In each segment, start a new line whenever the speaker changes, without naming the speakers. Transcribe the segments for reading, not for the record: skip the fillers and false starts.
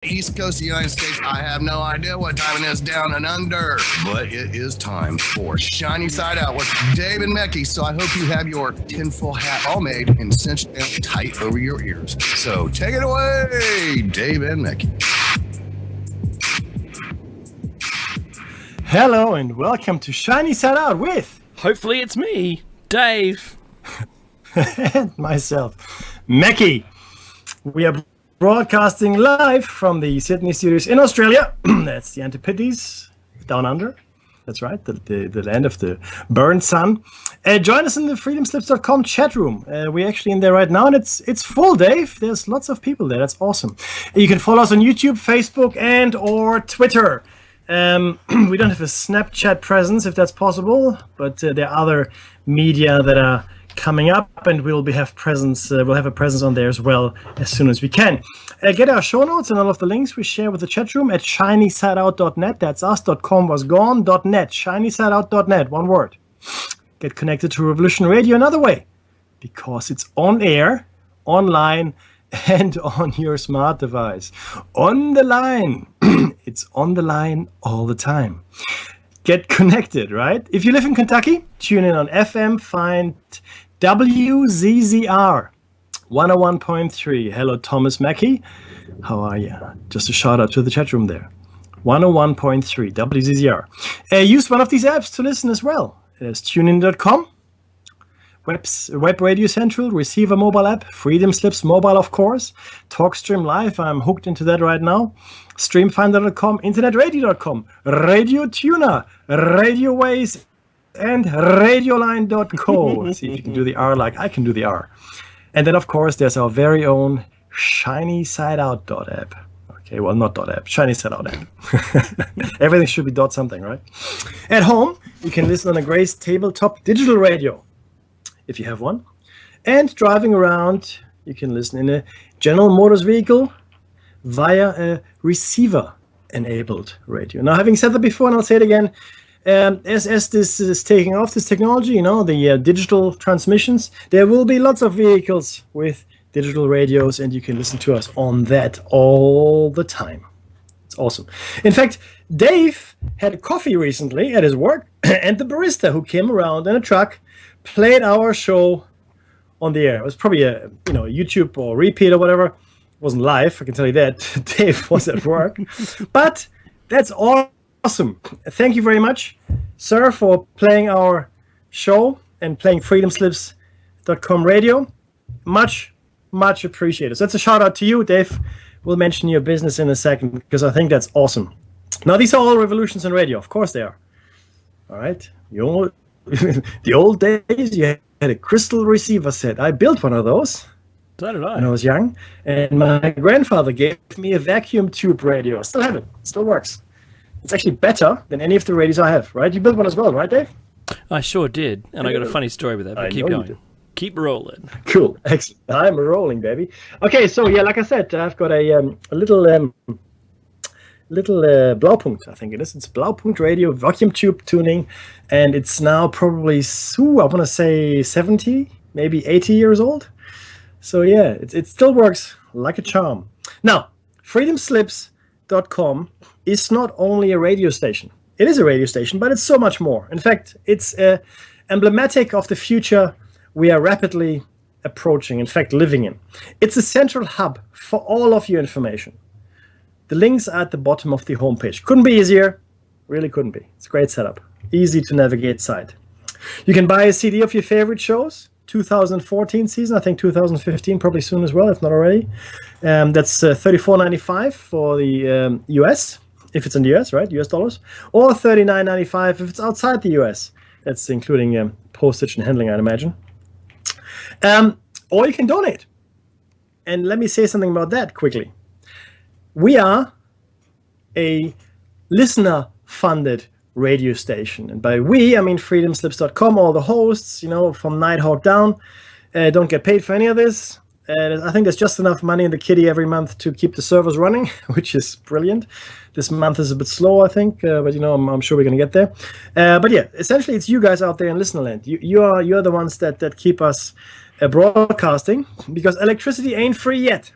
East Coast of the United States. I have no idea what time it is down and under, but it is time for Shiny Side Out with Dave and Mecky. So I hope you have your tinfoil hat all made and cinched down tight over your ears. So take it away, Dave and Mecky.
Hello and welcome to Shiny Side Out with...
Hopefully it's me, Dave.
and myself, Mecky. We are broadcasting live from the Sydney studios in Australia. That's the Antipodes, down under. That's right, the land of the burnt sun. Join us in the freedomslips.com chat room. We're actually in there right now, and it's full, Dave. There's lots of people there. That's awesome. You can follow us on YouTube, Facebook, and or Twitter. We don't have a Snapchat presence, if that's possible, but there are other media that are coming up, and we'll have a presence on there as well as soon as we can. Get our show notes and all of the links we share with the chat room at shinysideout.net. That's us.com was gone.net. Shinysideout.net, one word. Get connected to Revolution Radio another way, because it's on air, online, and on your smart device. On the line. It's on the line all the time. Get connected, right? If you live in Kentucky, tune in on FM, find WZZR 101.3. Hello, Thomas Mackey. How are you? Just a shout out to the chat room there. 101.3 WZZR. Use one of these apps to listen as well. There's tunein.com, Web Radio Central, Receiver mobile app, Freedom Slips mobile, of course, TalkStream Live. I'm hooked into that right now. Streamfinder.com, internetradio.com, Radio Tuner, Radio Ways, and radioline.co. See if you can do the R like I can do the R. And then, of course, there's our very own Shiny Side Out app. Okay, well, not app, Shiny Side Out app. Everything should be something, right? At home, you can listen on a Grace tabletop digital radio, if you have one. And driving around, you can listen in a General Motors vehicle via a receiver-enabled radio. Now, having said that before, and I'll say it again, as this is taking off, this technology, the digital transmissions, there will be lots of vehicles with digital radios, and you can listen to us on that all the time. It's awesome. In fact, Dave had a coffee recently at his work, and the barista who came around in a truck played our show on the air. It was probably a YouTube or repeat or whatever. It wasn't live, I can tell you that. Dave was at work. But that's awesome. Thank you very much, sir, for playing our show and playing freedomslips.com radio. Much, much appreciated. So that's a shout out to you, Dave. We'll mention your business in a second, because I think that's awesome. Now, these are all revolutions in radio. Of course they are. All right. The old days, you had a crystal receiver set. I built one of those.
So did I.
When I was young. And my grandfather gave me a vacuum tube radio. I still have it. It still works. It's actually better than any of the radios I have, right? You built one as well, right, Dave?
I sure did. And I got a funny story with that, but keep going. Keep rolling.
Cool. Excellent. I'm rolling, baby. Okay, so yeah, like I said, I've got a little Blaupunkt, I think it is. It's Blaupunkt radio, vacuum tube tuning, and it's now probably, I want to say 70, maybe 80 years old. So yeah, it still works like a charm. Now, freedomslips.com is not only a radio station. It is a radio station, but it's so much more. In fact, it's emblematic of the future we are rapidly approaching, in fact, living in. It's a central hub for all of your information. The links are at the bottom of the homepage. Couldn't be easier. Really couldn't be. It's a great setup. Easy to navigate site. You can buy a CD of your favorite shows. 2014 season, I think 2015 probably soon as well, if not already. That's $34.95 for the US, if it's in the US, right? US dollars. Or $39.95 if it's outside the US. That's including postage and handling, I'd imagine. Or you can donate. And let me say something about that quickly. We are a listener-funded radio station. And by we, I mean freedomslips.com, all the hosts, from Nighthawk down, don't get paid for any of this. I think there's just enough money in the kitty every month to keep the servers running, which is brilliant. This month is a bit slow, I think, but I'm sure we're going to get there. But yeah, essentially, it's you guys out there in Listenerland. You're the ones that keep us broadcasting, because electricity ain't free yet.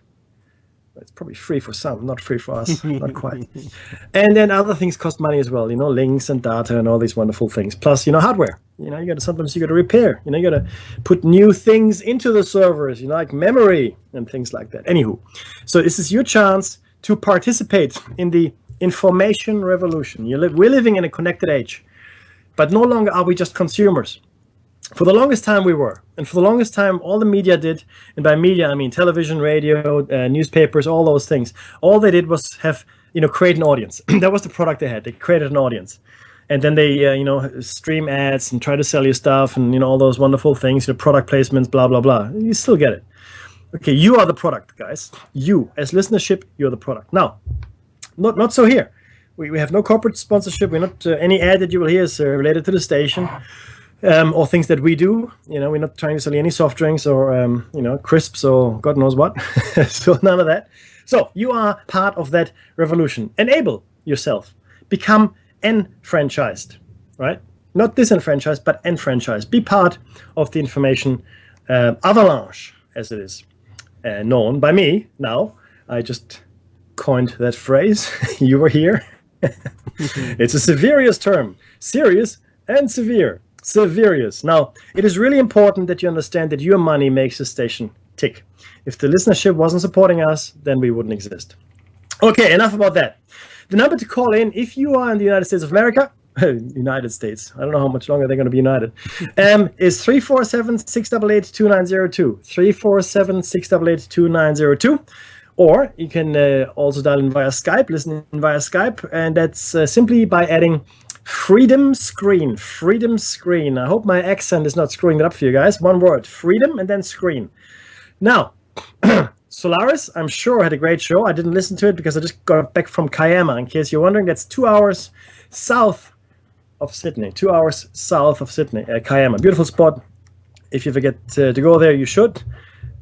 It's probably free for some, not free for us, not quite. And then other things cost money as well, links and data and all these wonderful things. Plus, hardware. Sometimes you got to repair. You got to put new things into the servers, like memory and things like that. Anywho, so this is your chance to participate in the information revolution. We're living in a connected age, but no longer are we just consumers. For the longest time we were, and for the longest time all the media did, and by media I mean television, radio, newspapers, all those things. All they did was have, create an audience. That was the product they had. They created an audience, and then they, stream ads and try to sell you stuff, and all those wonderful things, product placements, blah blah blah. You still get it. Okay, you are the product, guys. You, as listenership, you're the product. Now, not so here. We have no corporate sponsorship. We're not any ad that you will hear is related to the station. Or things that we do, we're not trying to sell any soft drinks or, crisps or God knows what. So none of that. So you are part of that revolution. Enable yourself. Become enfranchised, right? Not disenfranchised, but enfranchised. Be part of the information avalanche, as it is known by me now. I just coined that phrase. You were here. It's a serious term. Serious and severe. Severious. Now, it is really important that you understand that your money makes the station tick. If the listenership wasn't supporting us, then we wouldn't exist. Okay, enough about that. The number to call in, if you are in the United States of America, United States, I don't know how much longer they're going to be united, is 347-688-2902. 347-688-2902. Or you can also dial in via Skype, listen in via Skype, and that's simply by adding Freedom Screen. Freedom Screen. I hope my accent is not screwing it up for you guys. One word, freedom and then screen. Now, Solaris, I'm sure, had a great show. I didn't listen to it because I just got back from Kiama. In case you're wondering, that's 2 hours south of Sydney. 2 hours south of Sydney, Kiama. Beautiful spot. If you ever get to go there, you should.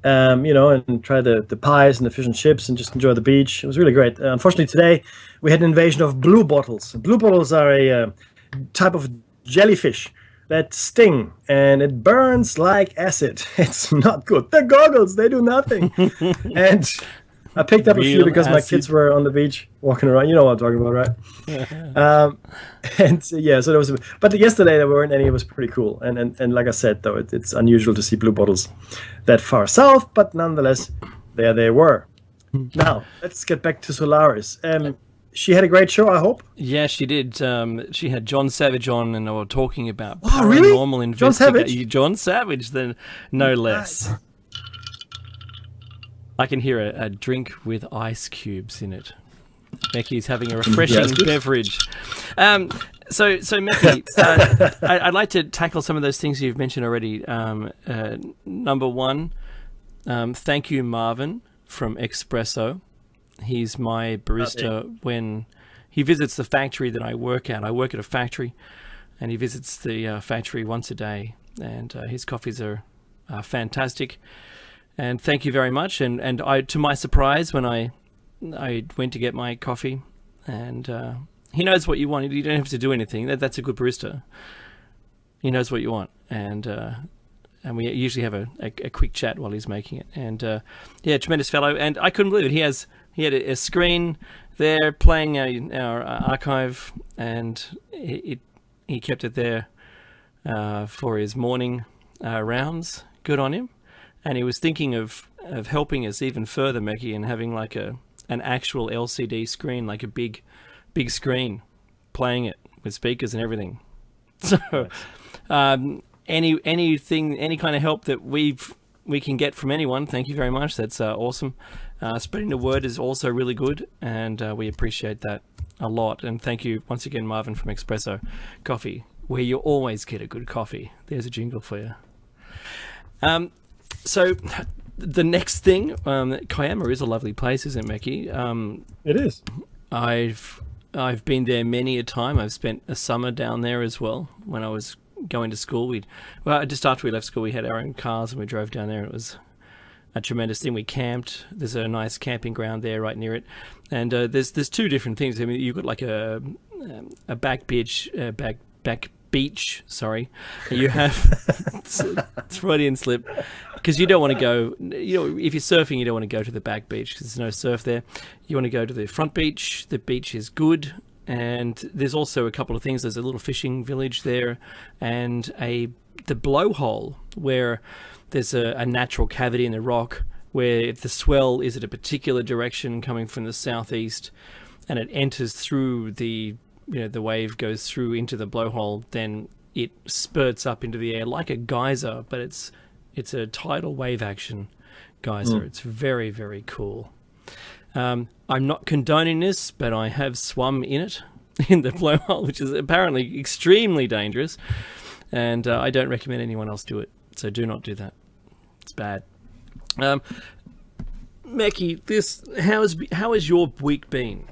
And try the pies and the fish and chips and just enjoy the beach. It was really great. Unfortunately, today we had an invasion of blue bottles. Blue bottles are a type of jellyfish that sting, and it burns like acid. It's not good. The goggles, they do nothing. And I picked up a few because my kids were on the beach walking around. You know what I'm talking about, right? So there was. But yesterday there weren't any. It was pretty cool. And like I said, though, it's unusual to see blue bottles that far south. But nonetheless, there they were. Now let's get back to Solaris. She had a great show, I hope.
Yeah, she did. She had John Savage on, and they were talking about
paranormal
investigation.
John Savage?
John Savage, then no less. Nice. I can hear a drink with ice cubes in it. Meckie's having a refreshing beverage. So Meckie, I'd like to tackle some of those things you've mentioned already. Number one, thank you, Marvin from Espresso. He's my barista when he visits the factory that I work at. I work at a factory, and he visits the factory once a day, and his coffees are fantastic. And thank you very much. And I, to my surprise, when I went to get my coffee, and he knows what you want. You don't have to do anything. That's a good barista. He knows what you want, and we usually have a quick chat while he's making it. And tremendous fellow. And I couldn't believe it. He had a screen there playing our archive, and he kept it there for his morning rounds. Good on him. And he was thinking of helping us even further, Meckie, and having like an actual LCD screen, like a big screen, playing it with speakers and everything. So, anything, any kind of help that we can get from anyone, thank you very much. That's awesome. Spreading the word is also really good, and we appreciate that a lot. And thank you once again, Marvin from Espresso Coffee, where you always get a good coffee. There's a jingle for you. So the next thing, Kiama is a lovely place, isn't it, Meckie?
It is.
I've been there many a time. I've spent a summer down there as well. When I was going to school, just after we left school, we had our own cars and we drove down there. It was a tremendous thing. We camped. There's a nice camping ground there right near it, and there's two different things. I mean, you've got like a back beach. Sorry, you have Freudian slip. because you don't want to go, if you're surfing, you don't want to go to the back beach because there's no surf there. You want to go to the front beach. The beach is good. And there's also a couple of things. There's a little fishing village there and the blowhole where there's a natural cavity in the rock where if the swell is at a particular direction coming from the southeast and it enters through the wave goes through into the blowhole, then it spurts up into the air like a geyser, but it's a tidal wave action geyser. It's very, very cool. I'm not condoning this, but I have swum in it, in the blowhole, which is apparently extremely dangerous, and I don't recommend anyone else do it. So do not do that. It's bad. Meki, how has your week been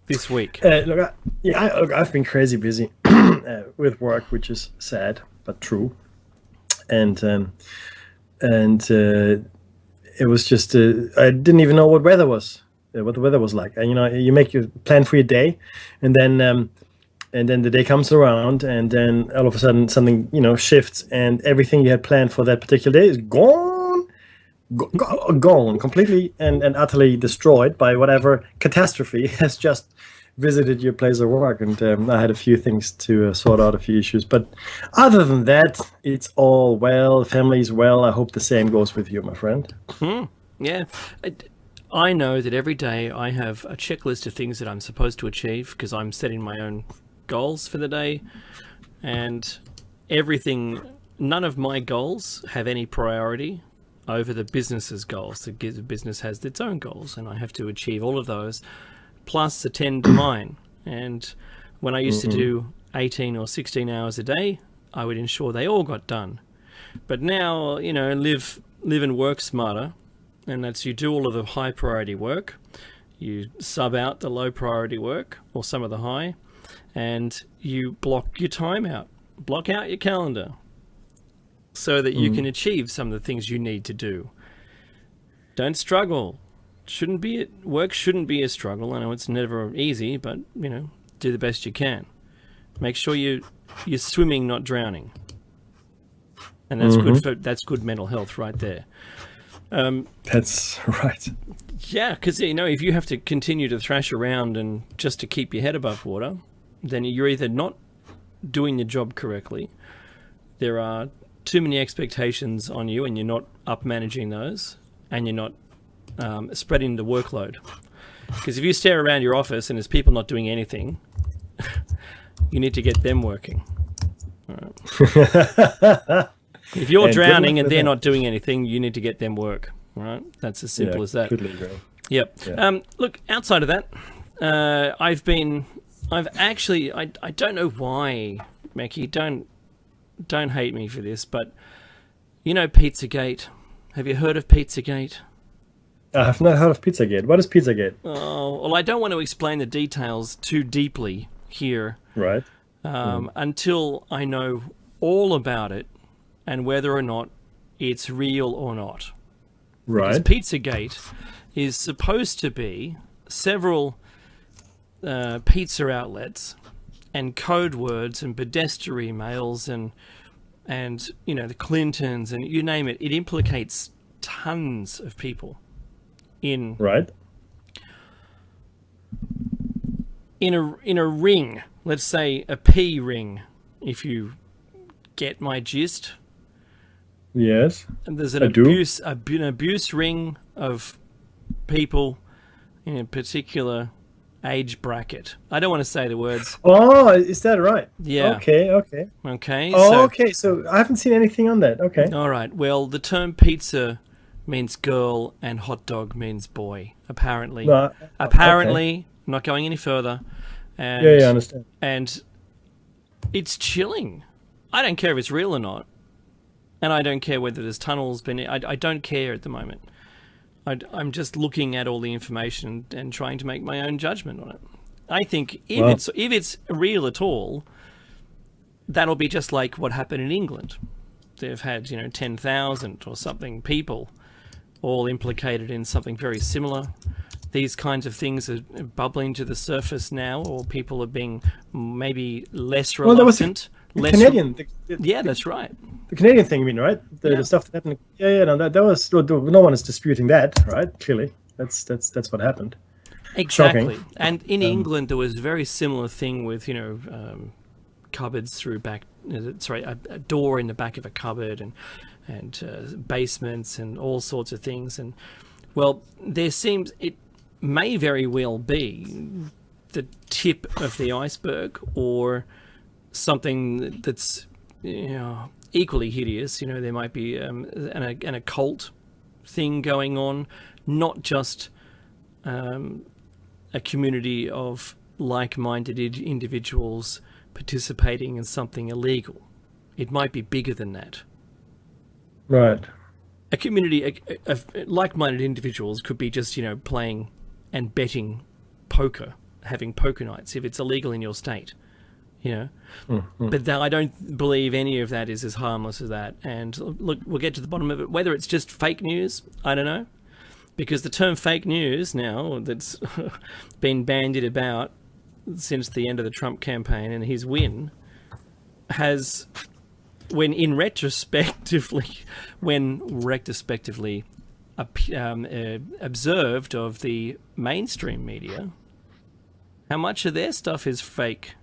this week?
I've been crazy busy with work, which is sad but true, and it was just I didn't even know what weather was, what the weather was like. And you make your plan for your day, and then the day comes around, and then all of a sudden something shifts, and everything you had planned for that particular day is gone completely and utterly destroyed by whatever catastrophe has just visited your place of work. And I had a few things to sort out, a few issues, but other than that, it's all well. Family's well. I hope the same goes with you, my friend.
Yeah, I know that every day I have a checklist of things that I'm supposed to achieve because I'm setting my own goals for the day, and none of my goals have any priority over the business's goals. The business has its own goals, and I have to achieve all of those plus attend to mine. And when I used to do 18 or 16 hours a day, I would ensure they all got done. But now, live and work smarter, and that's you do all of the high priority work, you sub out the low priority work or some of the high, and you block your time out, block out your calendar so that you can achieve some of the things you need to do. Don't struggle. Work shouldn't be a struggle. I know it's never easy, but do the best you can. Make sure you're swimming, not drowning, and that's good mental health right there.
That's right.
Yeah, because if you have to continue to thrash around and just to keep your head above water, then you're either not doing the job correctly, there are too many expectations on you, and you're not up managing those, and you're not spreading the workload. Because if you stare around your office and there's people not doing anything, you need to get them working. All right. If you're drowning and they're not doing anything, you need to get them work. All right, that's as simple as that. Yep. Yeah. Look, outside of that, I don't know why, Meki, don't hate me for this, but Pizzagate. Have you heard of Pizzagate?
I have not heard of Pizzagate. What is Pizzagate?
Oh, well, I don't want to explain the details too deeply here.
Right.
Until I know all about it and whether or not it's real or not.
Right.
Because Pizzagate is supposed to be several pizza outlets and code words and Podesta emails and the Clintons and you name it. It implicates tons of people in in a ring. Let's say a P ring, if you get my gist.
Yes.
And there's an abuse ring of people in a particular age bracket. I don't want to say the words.
Oh, is that right?
Yeah.
Okay.
Oh,
okay. So I haven't seen anything on that. Okay.
All right. Well, the term pizza means girl and hot dog means boy, apparently. Okay. I'm not going any further. And,
I understand.
And it's chilling. I don't care if it's real or not. And I don't care whether there's tunnels. I don't care at the moment. I'm just looking at all the information and trying to make my own judgment on it. I think if it's real at all, that'll be just like what happened in England. They've had 10,000 or something people all implicated in something very similar. These kinds of things are bubbling to the surface now, or people are being maybe less reluctant. less
Canadian.
yeah, that's right.
The Canadian thing, you mean, right? The stuff that happened. Yeah, no, that was no one is disputing that, right? Clearly, that's what happened.
Exactly.
Shocking.
And in England, there was a very similar thing with cupboards through back. A door in the back of a cupboard and basements and all sorts of things. And well, it may very well be the tip of the iceberg, or something that's equally hideous. There might be an occult thing going on, not just a community of like-minded individuals participating in something illegal. It might be bigger than that.
Right.
A community of like-minded individuals could be just, playing and betting poker, having poker nights, if it's illegal in your state. But I don't believe any of that is as harmless as that. And look, we'll get to the bottom of it. Whether it's just fake news, I don't know. Because the term fake news now, that's been bandied about since the end of the Trump campaign and his win, has, when retrospectively observed of the mainstream media, how much of their stuff is fake.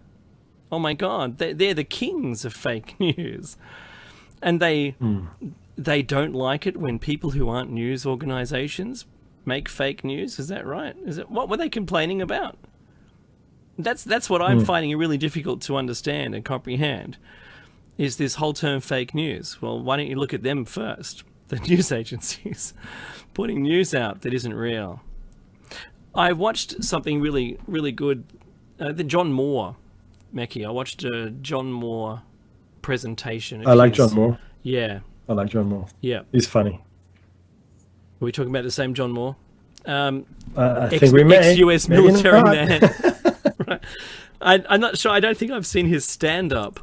Oh my God, they're the kings of fake news. And they don't like it when people who aren't news organizations make fake news. Is that right? What were they complaining about? That's what I'm finding really difficult to understand and comprehend, is this whole term fake news. Well, why don't you look at them first? The news agencies putting news out that isn't real. I watched something really, really good. The John Moore, Mackie. I watched a John Moore presentation.
I like John Moore.
Yeah.
I like John Moore.
Yeah.
He's funny.
Are we talking about the same John Moore?
I think we may.
Ex-US military man. Right. I'm not sure. I don't think I've seen his stand-up,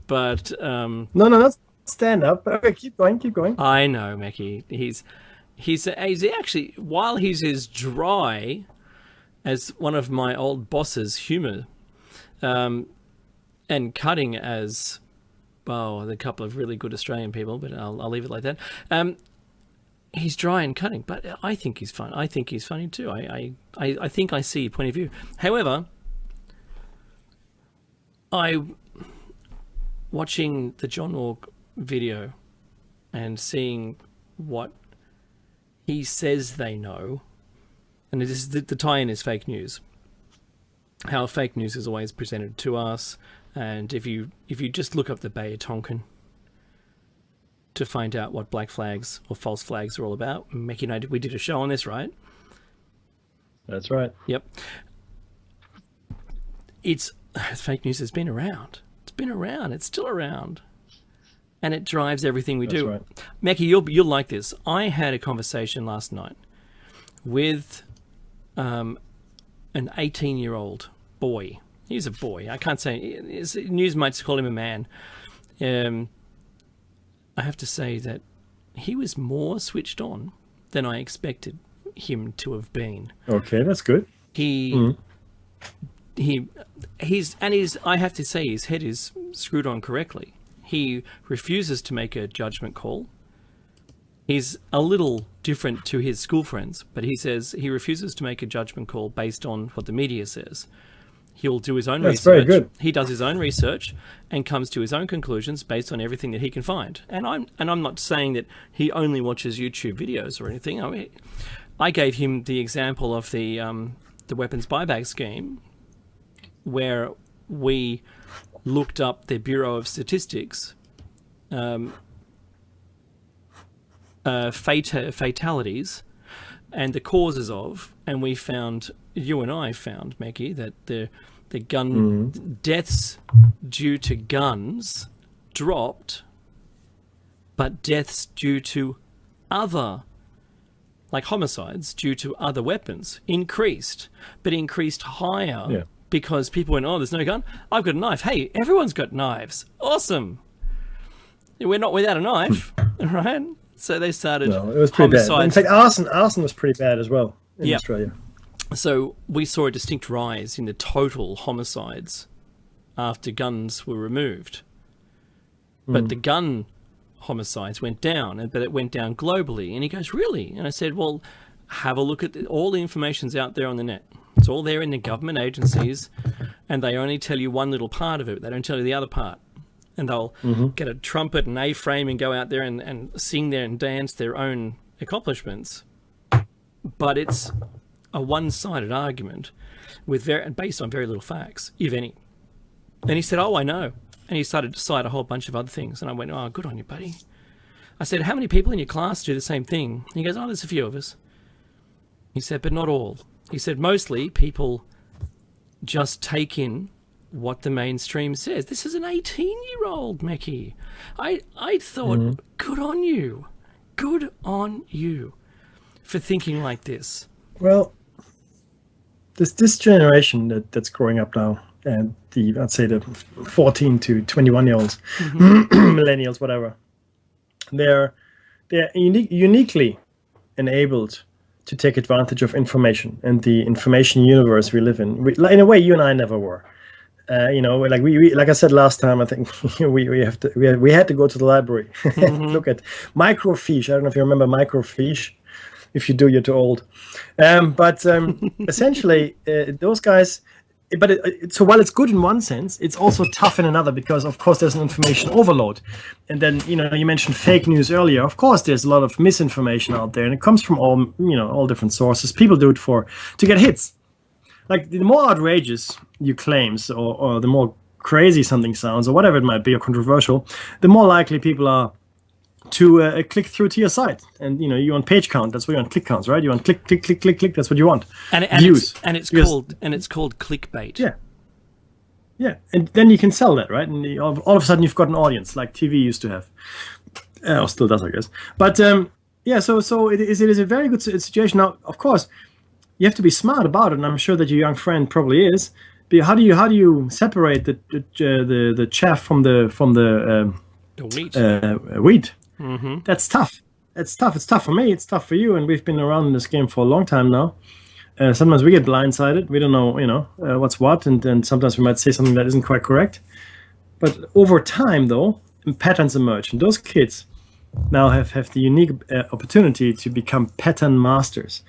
but...
No, that's stand-up. Okay, keep going.
I know, Mackie. He's actually, while he's as dry as one of my old boss's humour, and cutting as, well, a couple of really good Australian people, but I'll leave it like that. He's dry and cutting, but I think he's fun. I think he's funny too. I think I see your point of view. However, watching the John Moore video and seeing what he says they know, and it is the tie-in is fake news. How fake news is always presented to us, and if you just look up the Bay of Tonkin to find out what black flags or false flags are all about, Mickey and I we did a show on this, right?
That's right.
Yep. Fake news has been around. It's been around. It's still around. And it drives everything we do. Right. Mackie, you'll like this. I had a conversation last night with an 18-year-old boy. He's a boy. I can't say... News might call him a man. I have to say that he was more switched on than I expected him to have been.
Okay, that's good.
I have to say his head is screwed on correctly. He refuses to make a judgment call. He's a little different to his school friends, but he says he refuses to make a judgment call based on what the media says. He'll do his own research. That's very good. He does his own research and comes to his own conclusions based on everything that he can find. And I'm not saying that he only watches YouTube videos or anything. I mean, I gave him the example of the weapons buyback scheme, where we looked up the Bureau of Statistics fatalities and the causes of, and we found, you and I found, Mackie, that the gun deaths due to guns dropped, but deaths due to other, like homicides due to other weapons, increased, but increased higher. Yeah. Because people went, oh, there's no gun? I've got a knife. Hey, everyone's got knives. Awesome. We're not without a knife, right? So they started.
No, it was pretty bad. In fact, arson was pretty bad as well in Australia.
So we saw a distinct rise in the total homicides after guns were removed. but the gun homicides went down, but it went down globally. And he goes, really? And I said, well, have a look at all the information's out there on the net. It's all there in the government agencies, and they only tell you one little part of it. They don't tell you the other part. And they'll get a trumpet and A-frame and go out there and sing there and dance their own accomplishments. But it's a one-sided argument based on very little facts, if any. And he said, oh, I know. And he started to cite a whole bunch of other things. And I went, oh, good on you, buddy. I said, how many people in your class do the same thing? And he goes, oh, there's a few of us. He said, but not all. He said, mostly people just take in what the mainstream says. This is an 18-year-old, Mekki. I thought, good on you. Good on you for thinking like this.
Well, this generation that's growing up now, and I'd say the 14 to 21-year-olds, millennials, whatever, they're uniquely enabled to take advantage of information and the information universe we live in. In a way, you and I never were. Like like I said last time, I think we had to go to the library and look at microfiche. I don't know if you remember microfiche. If you do, you're too old. But essentially, those guys. But so while it's good in one sense, it's also tough in another, because of course there's an information overload. And then you mentioned fake news earlier. Of course, there's a lot of misinformation out there, and it comes from all different sources. People do it to get hits. Like, the more outrageous your claims, or the more crazy something sounds, or whatever it might be, or controversial, the more likely people are to click through to your site. And you want page count, that's what you want. Click counts, right? You want click, that's what you want.
And it's called clickbait. Yeah, and then you can sell that, right? And all of a sudden you've got an audience, like TV used to have, or still does, I guess. But so it is a very good situation. Now, of course, you have to be smart about it, and I'm sure that your young friend probably is. But how do you separate the chaff from the wheat?
Wheat. Mm-hmm. That's tough. It's tough. It's tough for me. It's tough for you. And we've been around in this game for a long time now. Sometimes we get blindsided. We don't know, what's what, and sometimes we might say something that isn't quite correct. But over time, though, patterns emerge, and those kids now have the unique opportunity to become pattern masters.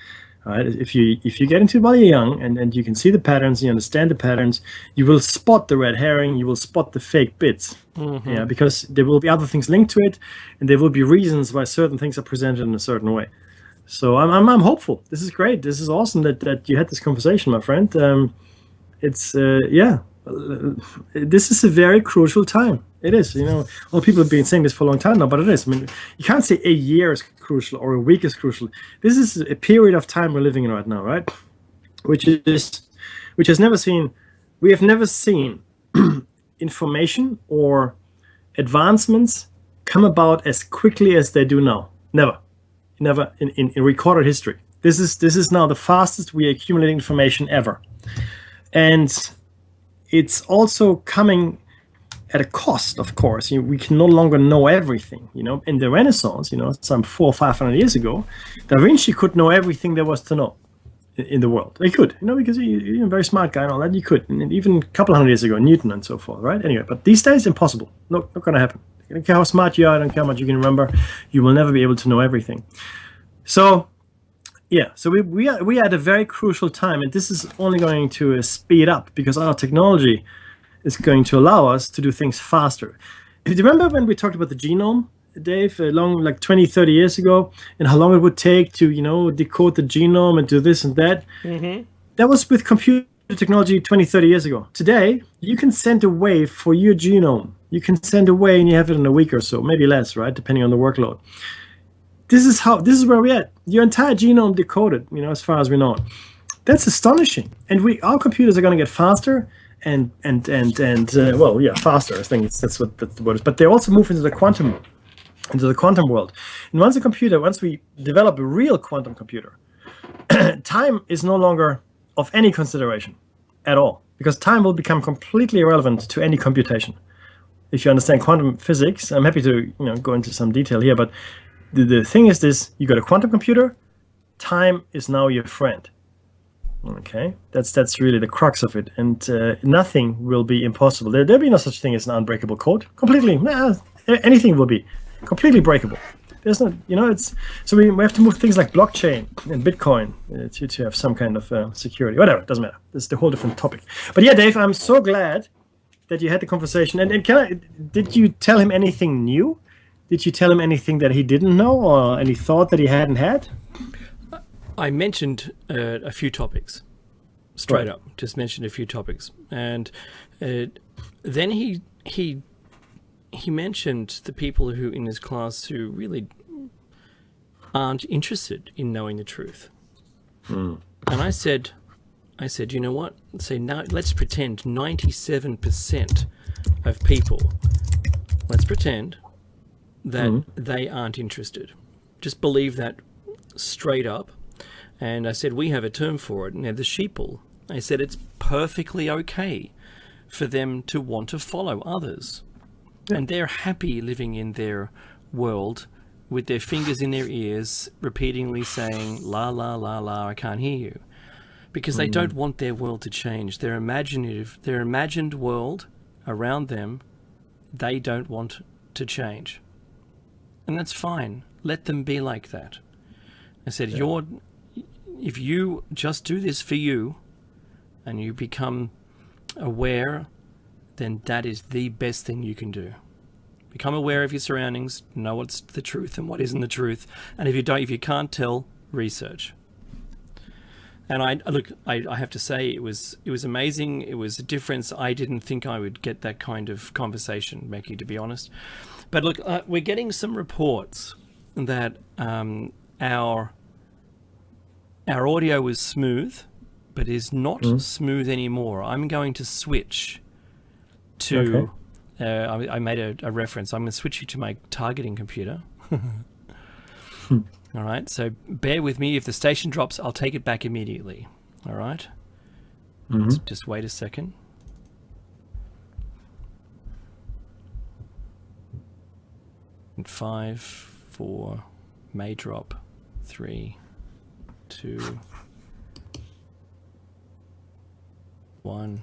Right? If you get into it while you're young, and you can see the patterns, you understand the patterns, you will spot the red herring, you will spot the fake bits. Mm-hmm. Yeah, because there will be other things linked to it, and there will be reasons why certain things are presented in a certain way. So I'm hopeful. This is great. This is awesome that you had this conversation, my friend. This is a very crucial time. It is. Well, people have been saying this for a long time now, but it is. I mean, you can't say a year is crucial or a week is crucial. This is a period of time we're living in right now, right? We have never seen information or advancements come about as quickly as they do now. Never in recorded history. This is now the fastest we are accumulating information ever, and it's also coming at a cost, of course. We can no longer know everything. In the Renaissance, some 400 or 500 years ago, Da Vinci could know everything there was to know in the world. He could, because he's a very smart guy and all that. You could, and even a couple hundred years ago, Newton and so forth, right? Anyway, but these days, impossible. Not going to happen. I don't care how smart you are. I don't care how much you can remember. You will never be able to know everything. So, yeah. So we are at a very crucial time, and this is only going to speed up, because our technology is going to allow us to do things faster. Do you remember when we talked about the genome, Dave, like 20, 30 years ago, and how long it would take to, decode the genome and do this and that? Mm-hmm. That was with computer technology 20, 30 years ago. Today, you can send a wave for your genome. You can send a wave and you have it in a week or so, maybe less, right? Depending on the workload. This is where we're at. Your entire genome decoded, as far as we know it. That's astonishing. And our computers are going to get faster. And faster. I think that's what the word is. But they also move into the quantum world. And once we develop a real quantum computer, time is no longer of any consideration at all, because time will become completely irrelevant to any computation. If you understand quantum physics, I'm happy to go into some detail here. But the thing is this: you got a quantum computer, time is now your friend. Okay, that's really the crux of it, and nothing will be impossible. There'll be no such thing as an unbreakable code. Completely, anything will be completely breakable. There's not, it's so we have to move things like blockchain and Bitcoin to have some kind of security. Whatever, it doesn't matter. It's the whole different topic. But yeah, Dave, I'm so glad that you had the conversation. And did you tell him anything new? Did you tell him anything that he didn't know or any thought that he hadn't had?
I mentioned a few topics, straight up. Just mentioned a few topics, and then he mentioned the people who in his class who really aren't interested in knowing the truth. And I said, you know what? Say now, let's pretend 97% of people. Let's pretend that they aren't interested. Just believe that straight up. And I said, we have a term for it. Now, the sheeple. I said, it's perfectly okay for them to want to follow others. Yeah. And they're happy living in their world with their fingers in their ears, repeatedly saying, la, la, la, la, I can't hear you. Because they don't want their world to change. Their imagined world around them, they don't want to change. And that's fine. Let them be like that. I said, if you just do this for you and you become aware, then that is the best thing you can do. Become aware of your surroundings, know what's the truth and what isn't the truth. And if you can't tell, research. And I have to say it was amazing. It was a difference. I didn't think I would get that kind of conversation, Mekki, to be honest. But look, we're getting some reports that our audio is smooth, but is not smooth anymore. I'm going to switch to. I made a reference. I'm going to switch you to my targeting computer. All right. So bear with me. If the station drops, I'll take it back immediately. All right. Just wait a second. And 5, 4, may drop, 3, 2, 1.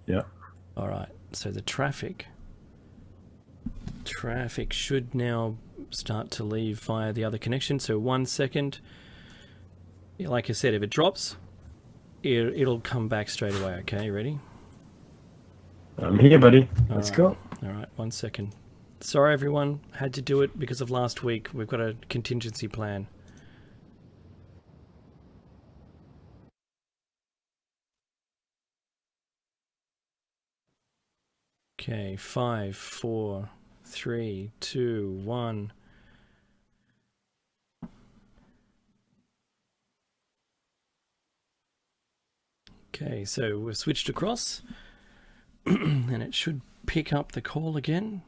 Yeah.
All right. So the traffic should now start to leave via the other connection. So 1 second. Like I said, if it drops, it'll come back straight away. Okay, ready?
I'm here, buddy. Let's go.
All right, 1 second. Sorry, everyone. Had to do it because of last week. We've got a contingency plan. Okay, 5, 4, 3, 2, 1. Okay, so we've switched across. And it should pick up the call again.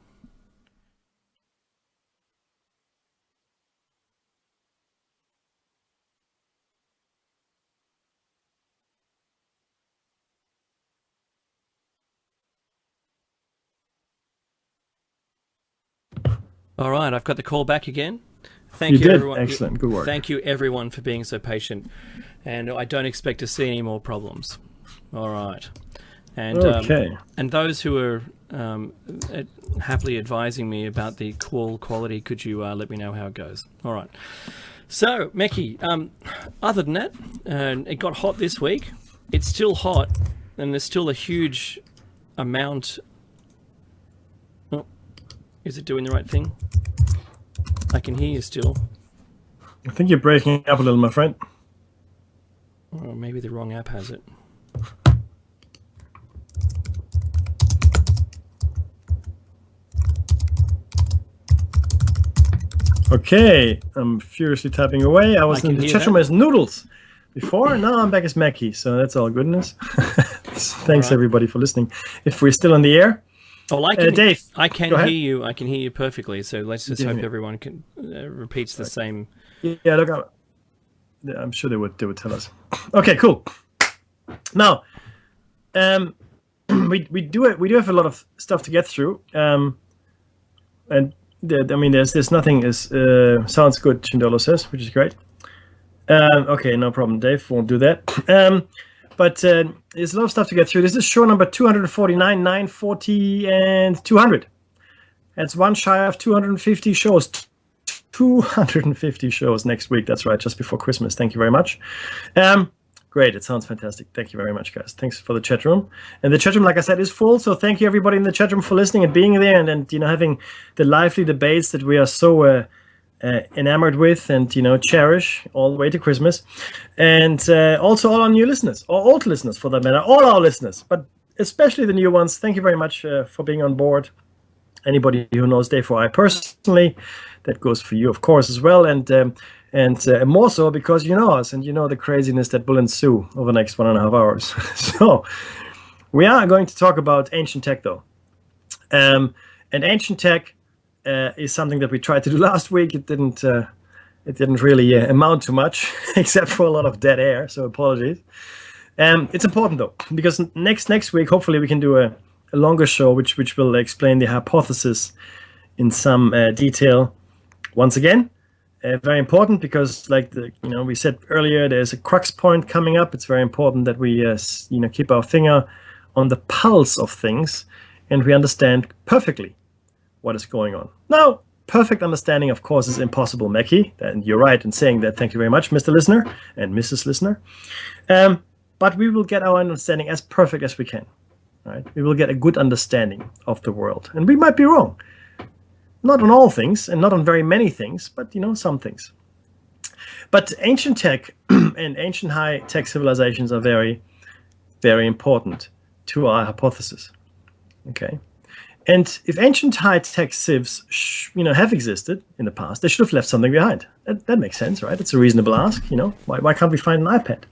All right, I've got the call back again. Thank you, everyone.
Excellent, good work.
Thank you, everyone, for being so patient. And I don't expect to see any more problems. All right. And and those who are happily advising me about the call quality, could you let me know how it goes? All right. So, Mekki, other than that, it got hot this week. It's still hot, and there's still a huge amount. Oh, is it doing the right thing? I can hear you still.
I think you're breaking up a little, my friend.
Or maybe the wrong app has it.
Okay, I'm furiously typing away. I was in the chat room as Noodles before, now I'm back as Mekki, so that's all goodness. Thanks everybody for listening. If we're still on the air, Dave,
I can hear you. I can hear you perfectly. So let's just hope everyone can repeats the same.
Yeah, look, I'm sure they would tell us. Okay, cool. Now, we do have a lot of stuff to get through, and. I mean, there's nothing as sounds good, Chindolo says, which is great. Okay, no problem, Dave. Won't do that. But there's a lot of stuff to get through. This is show number 249, 940, and 200. That's one shy of 250 shows. 250 shows next week. That's right, just before Christmas. Thank you very much. Great, it sounds fantastic. Thank you very much, guys. Thanks for the chat room. And the chat room, like I said, is full. So thank you, everybody in the chat room, for listening and being there, and having the lively debates that we are so enamored with and cherish all the way to Christmas. And also all our new listeners, or old listeners for that matter, all our listeners, but especially the new ones. Thank you very much for being on board. Anybody who knows Dave or I personally, that goes for you, of course, as well. And more so because you know us and you know the craziness that will ensue over the next 1.5 hours. So we are going to talk about ancient tech, though. And ancient tech is something that we tried to do last week. It didn't really amount to much, except for a lot of dead air. So apologies. It's important, though, because next week, hopefully, we can do a longer show, which will explain the hypothesis in some detail. Once again, very important because, like we said earlier, there's a crux point coming up. It's very important that we keep our finger on the pulse of things, and we understand perfectly what is going on. Now, perfect understanding, of course, is impossible, Mackie, and you're right in saying that. Thank you very much, Mr. Listener and Mrs. Listener. But we will get our understanding as perfect as we can. Right? We will get a good understanding of the world, and we might be wrong. Not on all things, and not on very many things, but some things. But ancient tech and ancient high-tech civilizations are very, very important to our hypothesis. Okay, and if ancient high-tech civs, have existed in the past, they should have left something behind. That makes sense, right? It's a reasonable ask. Why can't we find an iPad?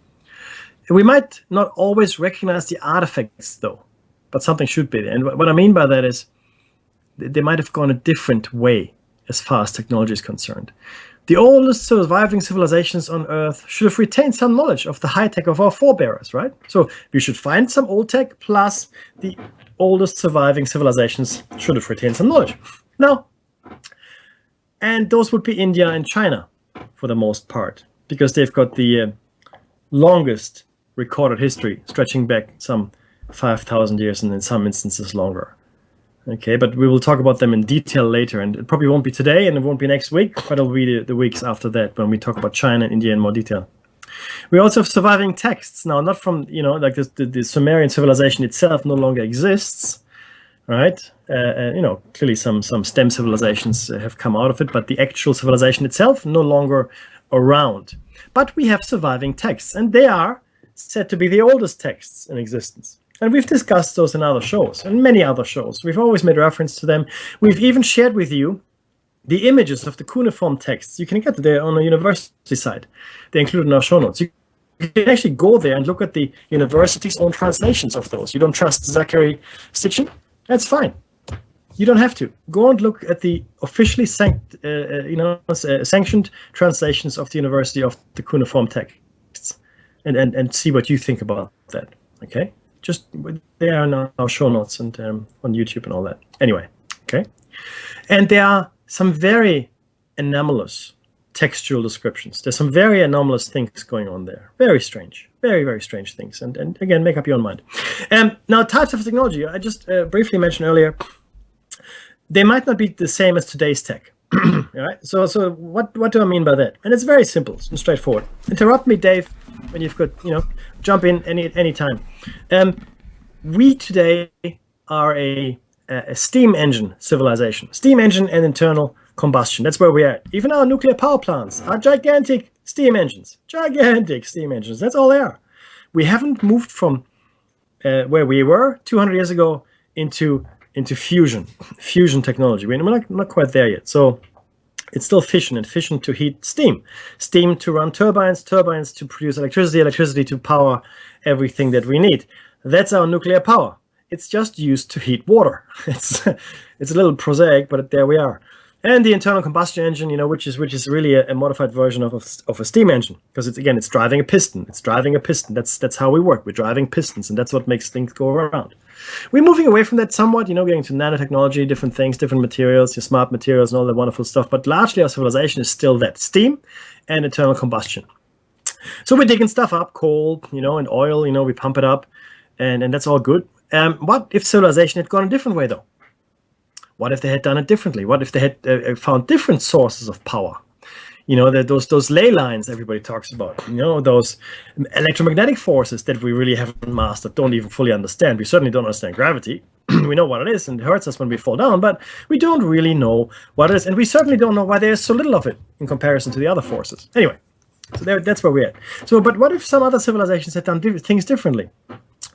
We might not always recognize the artifacts, though, but something should be there. And what I mean by that is, they might have gone a different way as far as technology is concerned. The oldest surviving civilizations on Earth should have retained some knowledge of the high tech of our forebears, right? So we should find some old tech, plus the oldest surviving civilizations should have retained some knowledge. Now, and those would be India and China for the most part, because they've got the longest recorded history, stretching back some 5,000 years and in some instances longer. Okay, but we will talk about them in detail later, and it probably won't be today and it won't be next week, but it'll be the weeks after that when we talk about China and India in more detail. We also have surviving texts now, not from, like the Sumerian civilization itself no longer exists, right? Clearly some STEM civilizations have come out of it, but the actual civilization itself no longer around. But we have surviving texts, and they are said to be the oldest texts in existence. And we've discussed those in other shows, and many other shows. We've always made reference to them. We've even shared with you the images of the cuneiform texts. You can get there on the university site. They're included in our show notes. You can actually go there and look at the university's own translations of those. You don't trust Zachary Sitchin? That's fine. You don't have to. Go and look at the officially sanctioned translations of the university of the cuneiform texts, and see what you think about that. Okay. Just they are in our show notes and on YouTube and all that. Anyway, okay. And there are some very anomalous textual descriptions. There's some very anomalous things going on there. Very strange. Very, very strange things. And again, make up your own mind. Now, types of technology, I just briefly mentioned earlier, they might not be the same as today's tech. Right? So what do I mean by that? And it's very simple and straightforward. Interrupt me, Dave, when you've got, jump in any time. We today are a steam engine civilization. Steam engine and internal combustion. That's where we are. Even our nuclear power plants are gigantic steam engines. Gigantic steam engines. That's all they are. We haven't moved from where we were 200 years ago into fusion technology. We're not quite there yet. So it's still fission, and fission to heat steam to run turbines to produce electricity to power everything that we need. That's our nuclear power. It's just used to heat water. It's a little prosaic, but there we are. And the internal combustion engine, which is really a modified version of a steam engine, because it's driving a piston. That's how we work. We're driving pistons, and that's what makes things go around. We're moving away from that somewhat, getting to nanotechnology, different things, different materials, your smart materials and all that wonderful stuff. But largely our civilization is still that, steam and internal combustion. So we're digging stuff up, coal, and oil, we pump it up, and that's all good. What if civilization had gone a different way, though? What if they had done it differently? What if they had found different sources of power? Those ley lines everybody talks about, those electromagnetic forces that we really haven't mastered, don't even fully understand. We certainly don't understand gravity. We know what it is, and it hurts us when we fall down, but we don't really know what it is, and we certainly don't know why there's so little of it in comparison to the other forces. Anyway, so that's where we're at. So, but what if some other civilizations had done things differently?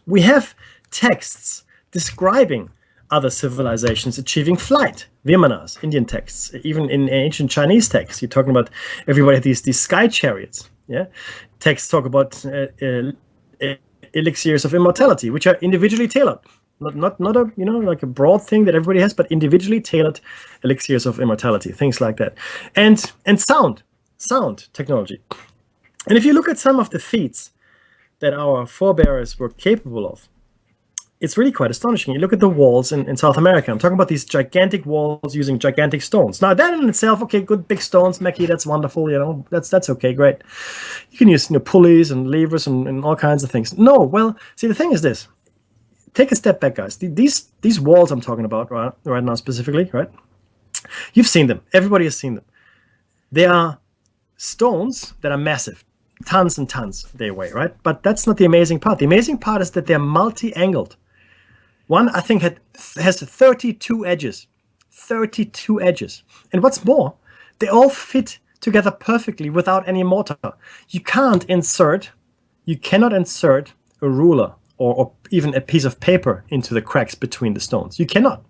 We have texts describing other civilizations achieving flight. Vimanas, Indian texts, even in ancient Chinese texts, you're talking about everybody had these sky chariots. Yeah, texts talk about elixirs of immortality, which are individually tailored. Not a like a broad thing that everybody has, but individually tailored elixirs of immortality, things like that, and sound technology. And if you look at some of the feats that our forebears were capable of, it's really quite astonishing. You look at the walls in South America. I'm talking about these gigantic walls using gigantic stones. Now that in itself, okay, good big stones, Mackie, that's wonderful. That's okay, great. You can use pulleys and levers and all kinds of things. No, well, see, the thing is this. Take a step back, guys. These walls I'm talking about right now specifically, right? You've seen them. Everybody has seen them. They are stones that are massive, tons and tons they weigh, right? But that's not the amazing part. The amazing part is that they're multi-angled. One, I think, has 32 edges. 32 edges. And what's more, they all fit together perfectly without any mortar. You cannot insert a ruler or even a piece of paper into the cracks between the stones. You cannot.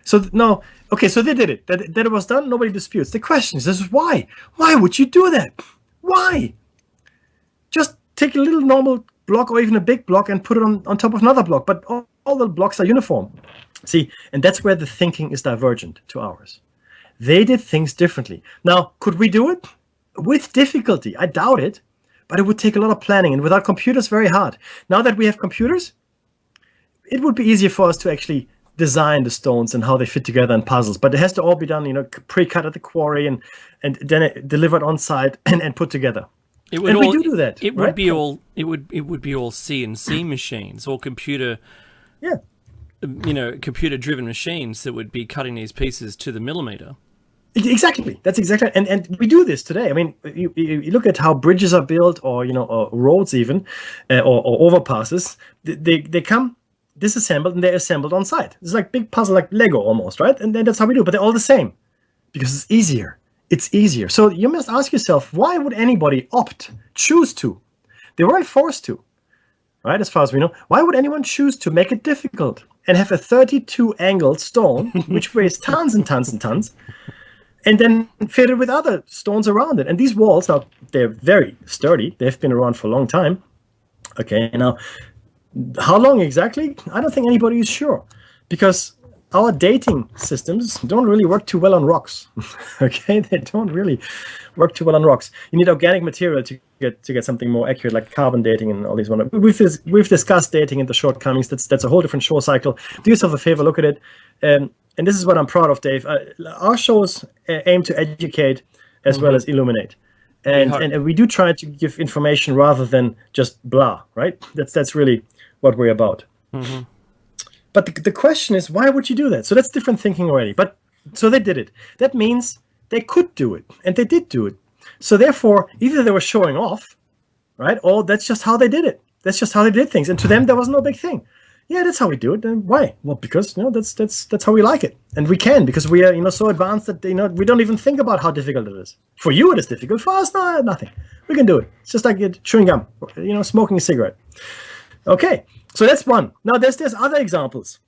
So no, okay, so they did it. That it was done, nobody disputes. The question is why? Why would you do that? Why? Just take a little normal block or even a big block and put it on top of another block, but all the blocks are uniform. See, and that's where the thinking is divergent to ours. They did things differently. Now, could we do it? With difficulty. I doubt it. But it would take a lot of planning, and without computers, very hard. Now that we have computers, it would be easier for us to actually design the stones and how they fit together in puzzles. But it has to all be done, pre-cut at the quarry and then delivered on site and put together. We do that.
It would be all. It would be all CNC machines or computer.
Yeah.
Computer-driven machines that would be cutting these pieces to the millimeter.
Exactly. That's exactly, and we do this today. I mean, you look at how bridges are built, or or roads even, or overpasses. They come disassembled and they're assembled on site. It's like big puzzle, like Lego almost, right? And then that's how we do it. But they're all the same because it's easier. It's easier. So you must ask yourself, why would anybody choose to? They weren't forced to, right? As far as we know, why would anyone choose to make it difficult and have a 32-angled stone which weighs tons and tons and tons? And then fit it with other stones around it. And these walls, now, they're very sturdy. They've been around for a long time. Okay, now, how long exactly? I don't think anybody is sure. Because our dating systems don't really work too well on rocks. Okay, they don't really work too well on rocks. You need organic material to get something more accurate, like carbon dating and all these ones. We've discussed dating and the shortcomings. That's a whole different show cycle. Do yourself a favor, look at it. And this is what I'm proud of, Dave. Our shows aim to educate as well as illuminate. And we do try to give information rather than just blah, right? That's really what we're about. Mm-hmm. But the question is, why would you do that? So that's different thinking already. But so they did it. That means they could do it, and they did do it. So therefore, either they were showing off, right? Or that's just how they did it. That's just how they did things. And to them, there was no big thing. Yeah, that's how we do it. And why? Well, because that's how we like it, and we can, because we are so advanced that we don't even think about how difficult it is. For you, it is difficult. For us, no, nothing. We can do it. It's just like chewing gum, smoking a cigarette. Okay, so that's one. Now there's other examples.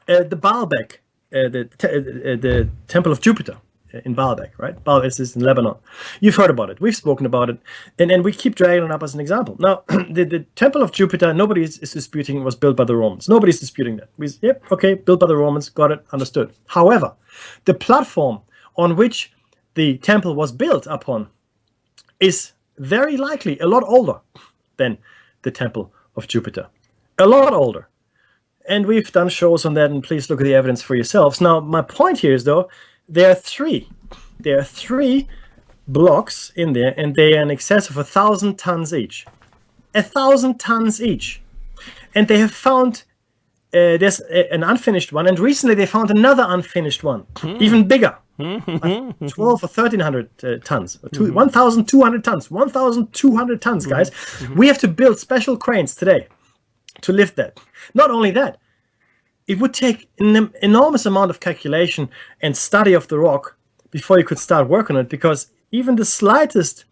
The Baalbek, the Temple of Jupiter in Baalbek, right? Baalbek is in Lebanon. You've heard about it. We've spoken about it. And we keep dragging it up as an example. Now, the Temple of Jupiter, nobody is disputing was built by the Romans. Nobody's disputing that. Yep, okay, built by the Romans, got it, understood. However, the platform on which the temple was built upon is very likely a lot older than the Temple of Jupiter. A lot older. And we've done shows on that, and please look at the evidence for yourselves. Now, my point here is, though, there are three blocks in there, and they are in excess of 1,000 tons each. 1,000 tons each. And they have found there's an unfinished one, and recently they found another unfinished one, even bigger. 12 or 1,300 tons, 1,200 tons, 1,200 tons, guys. We have to build special cranes today to lift that. Not only that, it would take an enormous amount of calculation and study of the rock before you could start work on it, because even the slightest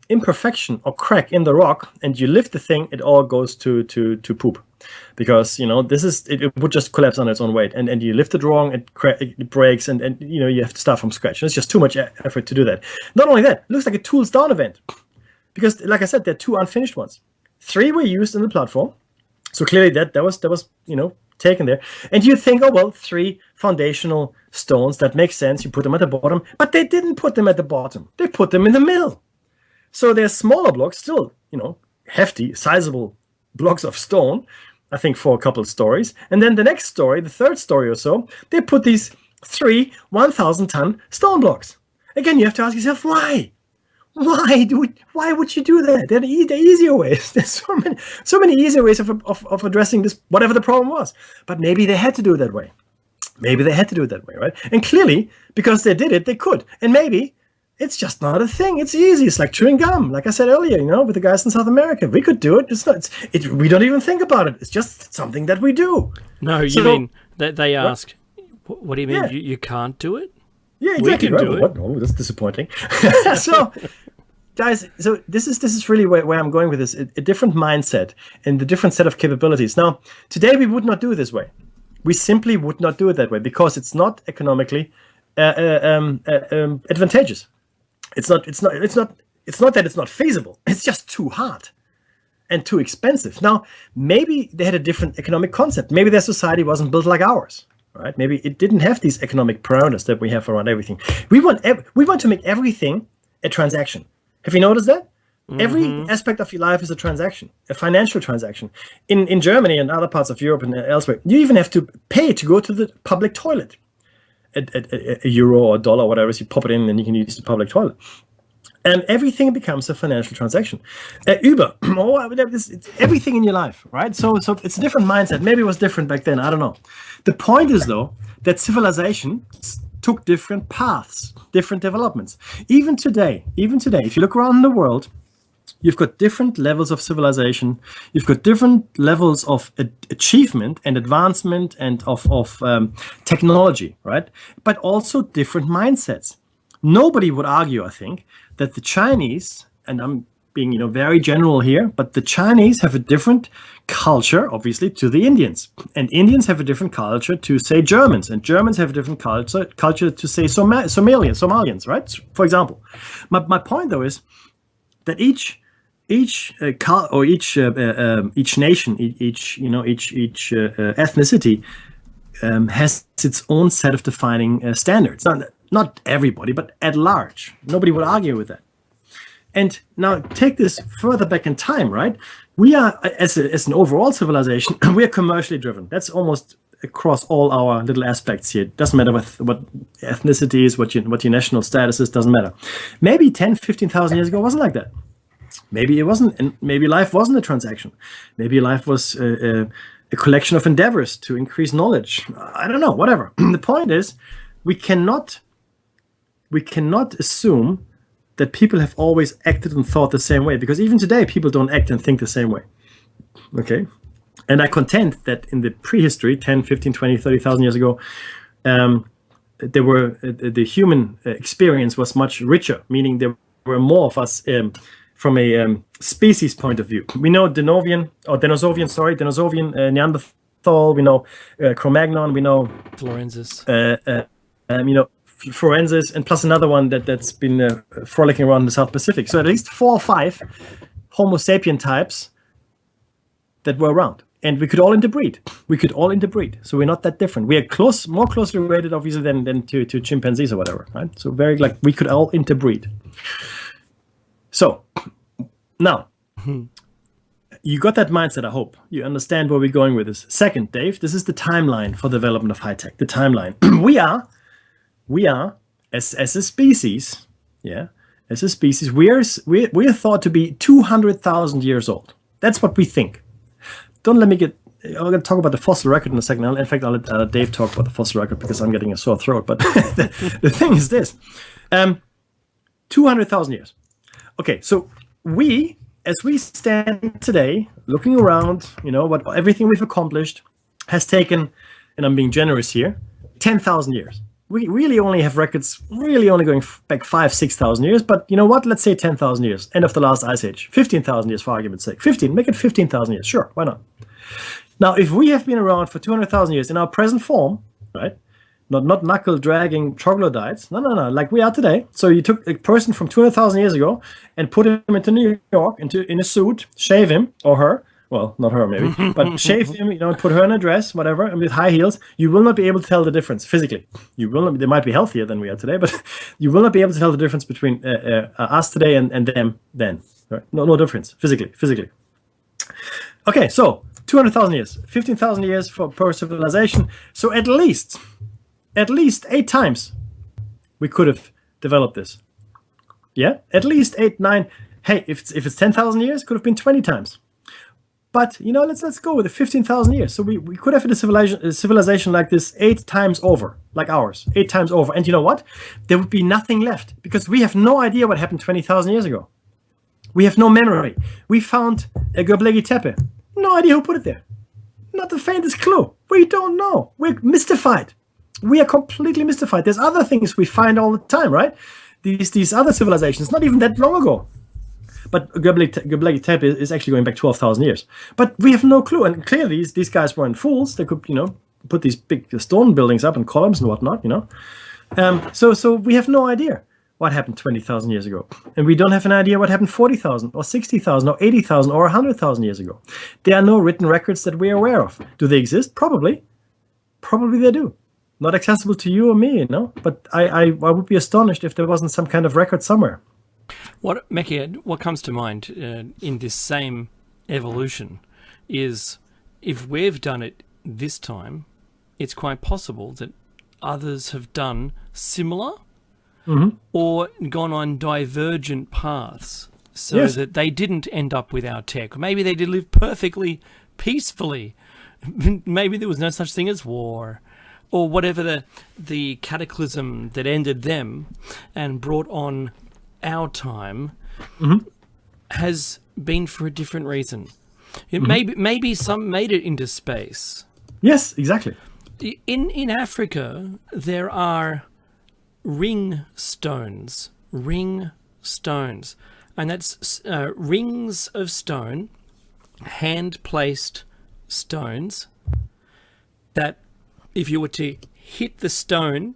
imperfection or crack in the rock, and you lift the thing, it all goes to poop, because it would just collapse on its own weight, and you lift it wrong, it breaks, and you have to start from scratch. It's just too much effort to do that. Not only that, it looks like a tools down event, because like I said, there are 2 unfinished ones. 3 were used in the platform, so clearly that was taken there. And you think, oh well, 3 foundational stones, that makes sense, you put them at the bottom, but they didn't put them at the bottom, they put them in the middle. So they're smaller blocks, still, hefty, sizable blocks of stone, I think, for a couple of stories. And then the next story, the 3rd story or so, they put these 3 1,000-ton stone blocks. Again, you have to ask yourself, why? Why would you do that? There are easier ways. There's so many easier ways of addressing this, whatever the problem was. But maybe they had to do it that way. Right? And clearly, because they did it, they could. And maybe it's just not a thing. It's easy. It's like chewing gum, like I said earlier, with the guys in South America. We could do it. It's not. We don't even think about it. It's just something that we do.
No, you mean that they ask, what do you mean? Yeah. You can't do it?
Yeah, exactly.
We can do it.
Oh, that's disappointing. So, guys, this is really where I'm going with this. A different mindset and a different set of capabilities. Now, today we would not do it this way. We simply would not do it that way, because it's not economically advantageous. It's not that it's not feasible. It's just too hard and too expensive. Now, maybe they had a different economic concept. Maybe their society wasn't built like ours, right? Maybe it didn't have these economic parameters that we have around everything. We want to make everything a transaction. Have you noticed that? Mm-hmm. Every aspect of your life is a transaction, a financial transaction. In Germany and other parts of Europe and elsewhere, you even have to pay to go to the public toilet. A euro or a dollar, whatever, so you pop it in and you can use the public toilet. And everything becomes a financial transaction. Uber, everything in your life, right? So it's a different mindset. Maybe it was different back then, I don't know. The point is, though, that civilization took different paths, different developments. Even today, if you look around the world, you've got different levels of civilization. You've got different levels of achievement and advancement and of technology, right? But also different mindsets. Nobody would argue, I think, that the Chinese, and I'm being very general here, but the Chinese have a different culture, obviously, to the Indians. And Indians have a different culture to, say, Germans. And Germans have a different culture to, say, Somalians, right? For example. My point, though, is that each nation, each ethnicity has its own set of defining standards. Not everybody, but at large. Nobody would argue with that. And now take this further back in time, right? We are, as an overall civilization, we are commercially driven. That's almost across all our little aspects here. It doesn't matter what ethnicity is, what your national status is, doesn't matter. Maybe 10, 15,000 years ago, it wasn't like that. Maybe it wasn't, and maybe life wasn't a transaction. Maybe life was a collection of endeavors to increase knowledge. I don't know, whatever. The point is, we cannot assume that people have always acted and thought the same way, because even today, people don't act and think the same way. Okay? And I contend that in the prehistory, 10, 15, 20, 30,000 years ago, the human experience was much richer, meaning there were more of us from a species point of view. We know Denisovian, Neanderthal, we know Cro-Magnon, we know
Florensis.
Florensis, and plus another one that's been frolicking around the South Pacific. So at least 4 or 5 Homo sapien types that were around. And we could all interbreed. So we're not that different. We are more closely related, obviously, than to chimpanzees or whatever, right? So we could all interbreed. So now, you got that mindset, I hope. You understand where we're going with this. Second, Dave, this is the timeline for the development of high tech, the timeline. We are, as a species, as a species, we're thought to be 200,000 years old. That's what we think. Don't let me get. I'm going to talk about the fossil record in a second. In fact, I'll let Dave talk about the fossil record because I'm getting a sore throat. But the thing is this: 200,000 years. Okay, so as we stand today, looking around, what everything we've accomplished has taken, and I'm being generous here, 10,000 years. We really only have records, really only going back 6,000 years. But you know what? Let's say 10,000 years, end of the last ice age. 15,000 years, for argument's sake. Make it 15,000 years. Sure, why not? Now, if we have been around for 200,000 years in our present form, right? Not knuckle-dragging troglodytes. No, like we are today. So you took a person from 200,000 years ago and put him into New York, in a suit, shave him, or her. Well, not her maybe, but shave him, put her in a dress, whatever, and with high heels. You will not be able to tell the difference physically. You will not. They might be healthier than we are today, but you will not be able to tell the difference between us today and them then. Right? No difference physically. Okay, so 200,000 years, 15,000 years per civilization. So at least 8 times we could have developed this. Yeah, at least 8, 9. Hey, if it's 10,000 years, it could have been 20 times. But let's go with the 15,000 years. So we could have a civilization like this 8 times over, like ours, 8 times over. And you know what? There would be nothing left because we have no idea what happened 20,000 years ago. We have no memory. We found a Göbekli Tepe. No idea who put it there. Not the faintest clue. We don't know. We're mystified. We are completely mystified. There's other things we find all the time, right? These other civilizations, not even that long ago. But Göbekli Tepe is actually going back 12,000 years. But we have no clue. And clearly, these guys weren't fools. They could, put these big stone buildings up and columns and whatnot, So we have no idea what happened 20,000 years ago. And we don't have an idea what happened 40,000 or 60,000 or 80,000 or 100,000 years ago. There are no written records that we are aware of. Do they exist? Probably. Probably they do. Not accessible to you or me, But I would be astonished if there wasn't some kind of record somewhere.
What comes to mind in this same evolution is if we've done it this time, it's quite possible that others have done similar or gone on divergent paths so that they didn't end up with our tech. Maybe they did live perfectly peacefully. Maybe there was no such thing as war or whatever the cataclysm that ended them and brought on our time has been for a different reason. Maybe some made it into space.
Yes, exactly.
In Africa, there are ring stones, and that's rings of stone, hand-placed stones, that if you were to hit the stone,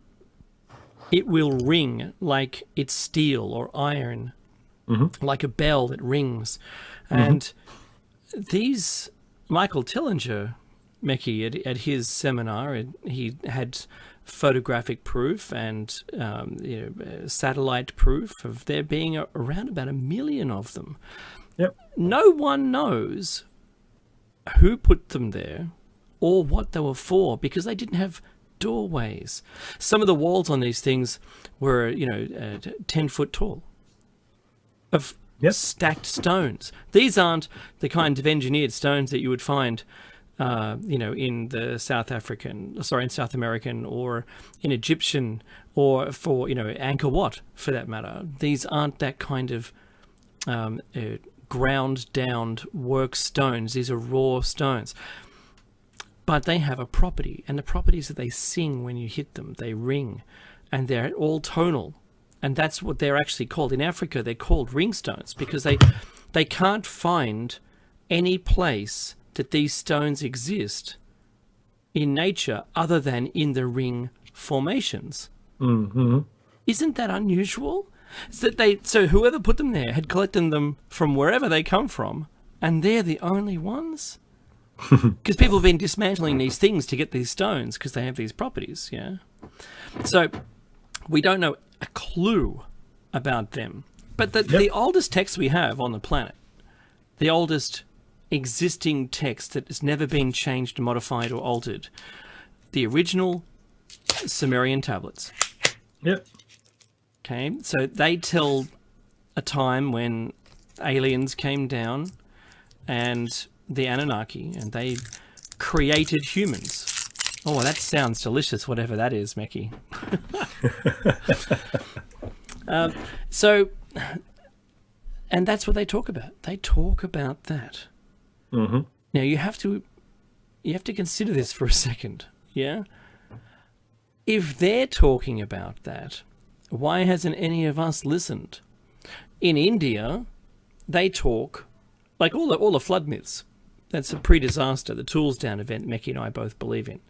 it will ring like it's steel or iron, like a bell that rings. And these, Michael Tellinger, Mekki, at his seminar, he had photographic proof and satellite proof of there being around about 1 million of them.
Yep.
No one knows who put them there or what they were for because they didn't have doorways. Some of the walls on these things were, 10 foot tall of stacked stones. These aren't the kind of engineered stones that you would find, in the South American or in Egyptian or for, Angkor Wat for that matter. These aren't that kind of ground down work stones. These are raw stones. But they have a property, and the property is that they sing when you hit them. They ring, and they're all tonal. And that's what they're actually called. In Africa, they're called ringstones because they can't find any place that these stones exist in nature other than in the ring formations. Isn't that unusual? So whoever put them there had collected them from wherever they come from, and they're the only ones? Because people have been dismantling these things to get these stones because they have these properties, So we don't know a clue about them. But the oldest text we have on the planet, the oldest existing text that has never been changed, modified, or altered, the original Sumerian tablets.
Yep.
Okay, so they tell a time when aliens came down and the Anunnaki, and they created humans. Oh, that sounds delicious, whatever that is, Meki. And that's what they talk about. They talk about that.
Mm-hmm.
Now you have to consider this for a second, yeah? If they're talking about that, why hasn't any of us listened? In India, they talk like all the flood myths. That's a pre-disaster, the Tools Down event Meki and I both believe in.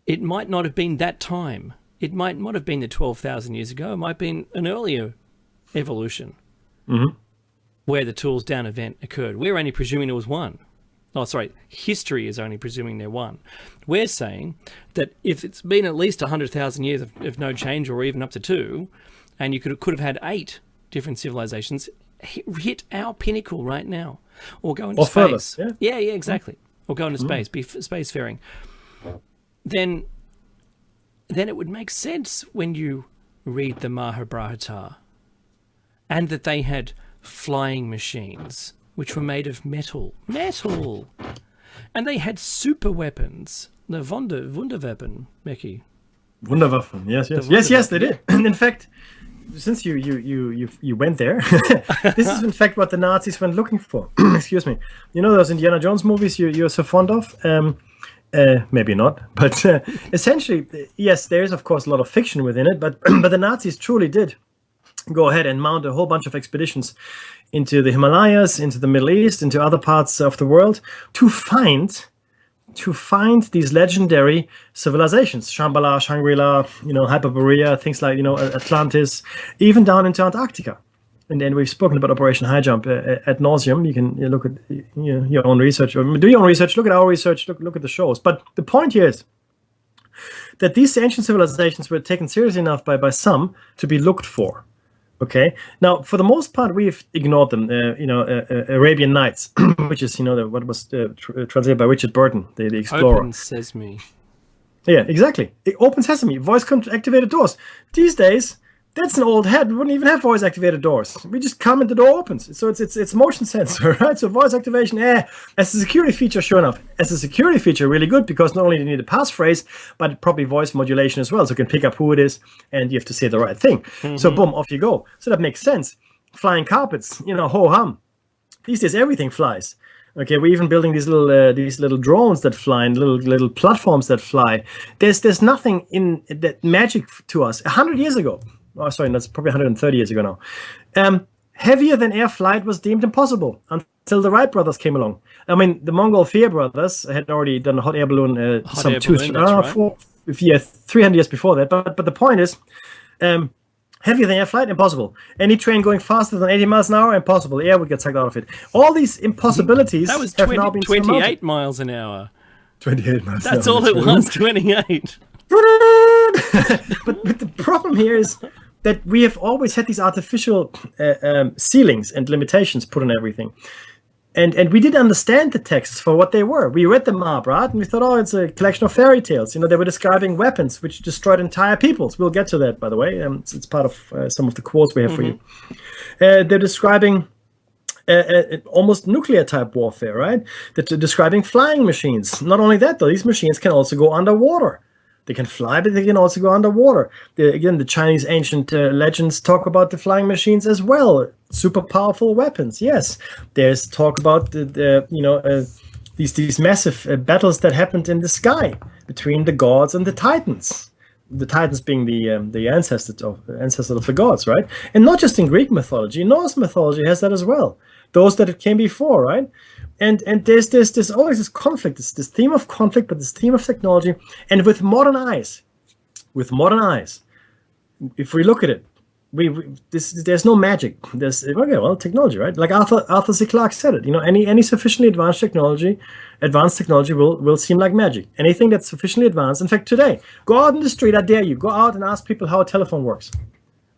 It might not have been that time. It might not have been the 12,000 years ago. It might have been an earlier evolution where the Tools Down event occurred. We're only presuming there was one. Oh, sorry, history is only presuming there one. We're saying that if it's been at least 100,000 years of no change, or even up to 2, and you could have had 8 different civilizations hit our pinnacle right now, or go into space.
Further,
yeah, exactly. Or go into space, be spacefaring. Then it would make sense when you read the Mahabharata, and that they had flying machines which were made of metal, and they had super weapons, the Wunderweapon, Meki.
Wunderwaffen, yes, they did. And in fact, since you went there, this is in fact what the Nazis went looking for. Excuse me. You know those Indiana Jones movies you're so fond of? Maybe not, but essentially, yes, there is of course a lot of fiction within it, but the Nazis truly did go ahead and mount a whole bunch of expeditions into the Himalayas, into the Middle East, into other parts of the world to find these legendary civilizations, Shambhala, Shangri-La, Hyperborea, things like Atlantis, even down into Antarctica. And then we've spoken about Operation High Jump ad nauseum. You can look at your own research, or do your own research, look at our research, look at the shows. But the point here is that these ancient civilizations were taken seriously enough by some to be looked for. Okay. Now, for the most part, we've ignored them. Arabian Nights, which is what was translated by Richard Burton, the explorer.
Open Sesame.
Yeah, exactly. Open Sesame, voice-activated doors. These days, that's an old head. We wouldn't even have voice-activated doors. We just come and the door opens. So it's motion sensor, right? So voice activation, as a security feature, sure enough. As a security feature, really good, because not only do you need a passphrase, but probably voice modulation as well. So you can pick up who it is, and you have to say the right thing. So boom, off you go. So that makes sense. Flying carpets, ho-hum. These days, everything flies. Okay, we're even building these little drones that fly, and little platforms that fly. There's nothing in that magic to us. 100 years ago. Oh, sorry, that's probably 130 years ago now. Heavier than air flight was deemed impossible until the Wright brothers came along. I mean, the Montgolfier brothers had already done a hot air balloon 300 years before that. But the point is, heavier than air flight, impossible. Any train going faster than 80 miles an hour, impossible. The air would get sucked out of it. All these impossibilities
that was
have now been
28 miles an hour.
28 miles an hour.
That's all it was, 28.
but the problem here is that we have always had these artificial ceilings and limitations put on everything. And we didn't understand the texts for what they were. We read the Mahabharata and we thought, it's a collection of fairy tales. They were describing weapons which destroyed entire peoples. We'll get to that, by the way. It's part of some of the quotes we have for you. They're describing almost nuclear type warfare, right? They're describing flying machines. Not only that, though, these machines can also go underwater. They can fly, but they can also go underwater. The Chinese ancient legends talk about the flying machines as well. Super powerful weapons, yes. There's talk about these massive battles that happened in the sky between the gods and the Titans. The Titans being the ancestors of the gods, right? And not just in Greek mythology, Norse mythology has that as well. Those that came before, right? And there's always this conflict, this theme of conflict, but this theme of technology. And with modern eyes, if we look at it, there's no magic. There's technology, right? Like Arthur C. Clarke said it. Any sufficiently advanced technology will seem like magic. Anything that's sufficiently advanced. In fact, today, go out in the street. I dare you. Go out and ask people how a telephone works.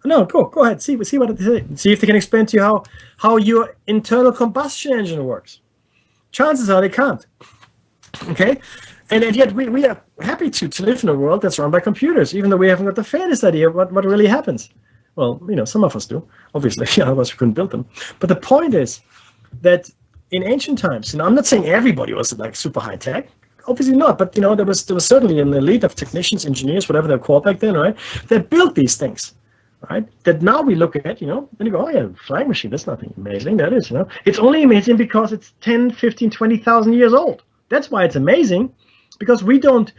No, go ahead. See what they say. See if they can explain to you how your internal combustion engine works. Chances are they can't. Okay, and yet we are happy to live in a world that's run by computers, even though we haven't got the faintest idea what really happens. Well, some of us do, obviously. Otherwise we couldn't build them. But the point is that in ancient times, I'm not saying everybody was like super high tech. Obviously not, but there was certainly an elite of technicians, engineers, whatever they're called back then, right? That built these things, right? That now we look at, and you go, oh yeah, flying machine, that's nothing amazing. That is, It's only amazing because it's 10, 15, 20,000 years old. That's why it's amazing, because we don't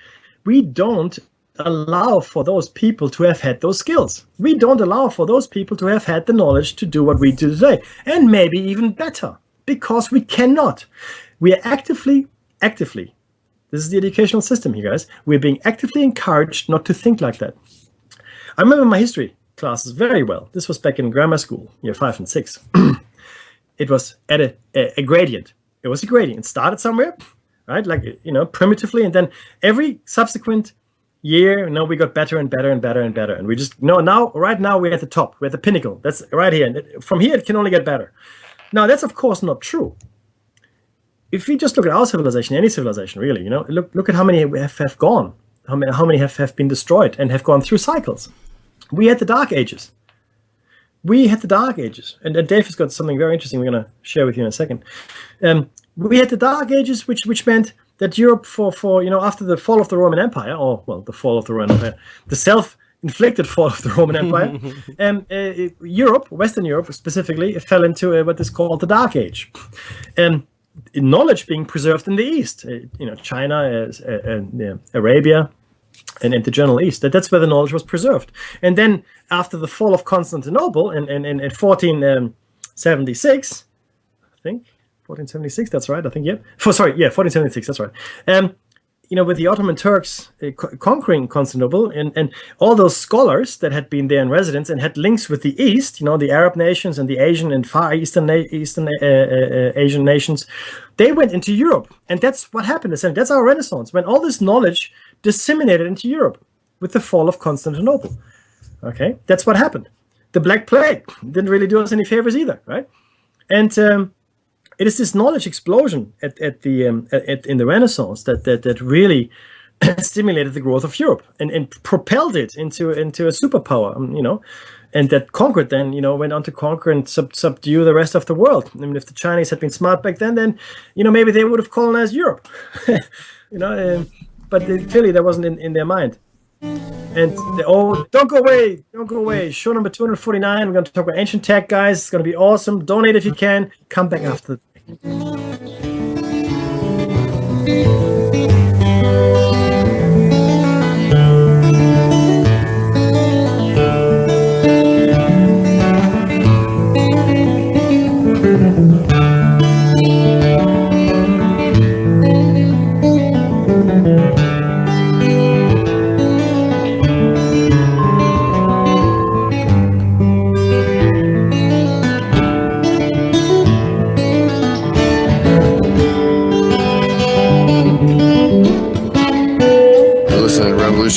allow for those people to have had those skills. We don't allow for those people to have had the knowledge to do what we do today, and maybe even better, because we cannot. We are actively, this is the educational system here, guys. We're being actively encouraged not to think like that. I remember my history classes very well. This was back in grammar school, year 5 and 6. It was at a gradient. It was a gradient. It started somewhere, right? Like, primitively, and then every subsequent year, we got better and better and better and better. And we just, right now we're at the top. We're at the pinnacle. That's right here. And from here, it can only get better. Now, that's, of course, not true. If we just look at our civilization, any civilization really, look at how many have gone, how many have been destroyed and have gone through cycles. We had the Dark Ages. And Dave has got something very interesting we're going to share with you in a second. We had the Dark Ages, which meant that Europe for after the fall of the Roman Empire, the fall of the Roman Empire, the self-inflicted fall of the Roman Empire, Europe, Western Europe specifically, fell into what is called the Dark Age. Knowledge being preserved in the East, China, Arabia, and the General East. That's where the knowledge was preserved. And then after the fall of Constantinople in 1476, I think 1476. That's right. I think 1476. That's right. With the Ottoman Turks conquering Constantinople, and all those scholars that had been there in residence and had links with the East, the Arab nations and the Asian and Far Eastern Asian nations, they went into Europe. And that's what happened. That's our Renaissance, when all this knowledge disseminated into Europe with the fall of Constantinople. Okay, that's what happened. The Black Plague didn't really do us any favors either, right? And it is this knowledge explosion in the Renaissance that really stimulated the growth of Europe and propelled it into a superpower, and that conquered then, went on to conquer and subdue the rest of the world. I mean, if the Chinese had been smart back then, maybe they would have colonized Europe, but clearly that wasn't in their mind. And don't go away. Show number 249. We're going to talk about ancient tech, guys. It's going to be awesome. Donate if you can. Come back after the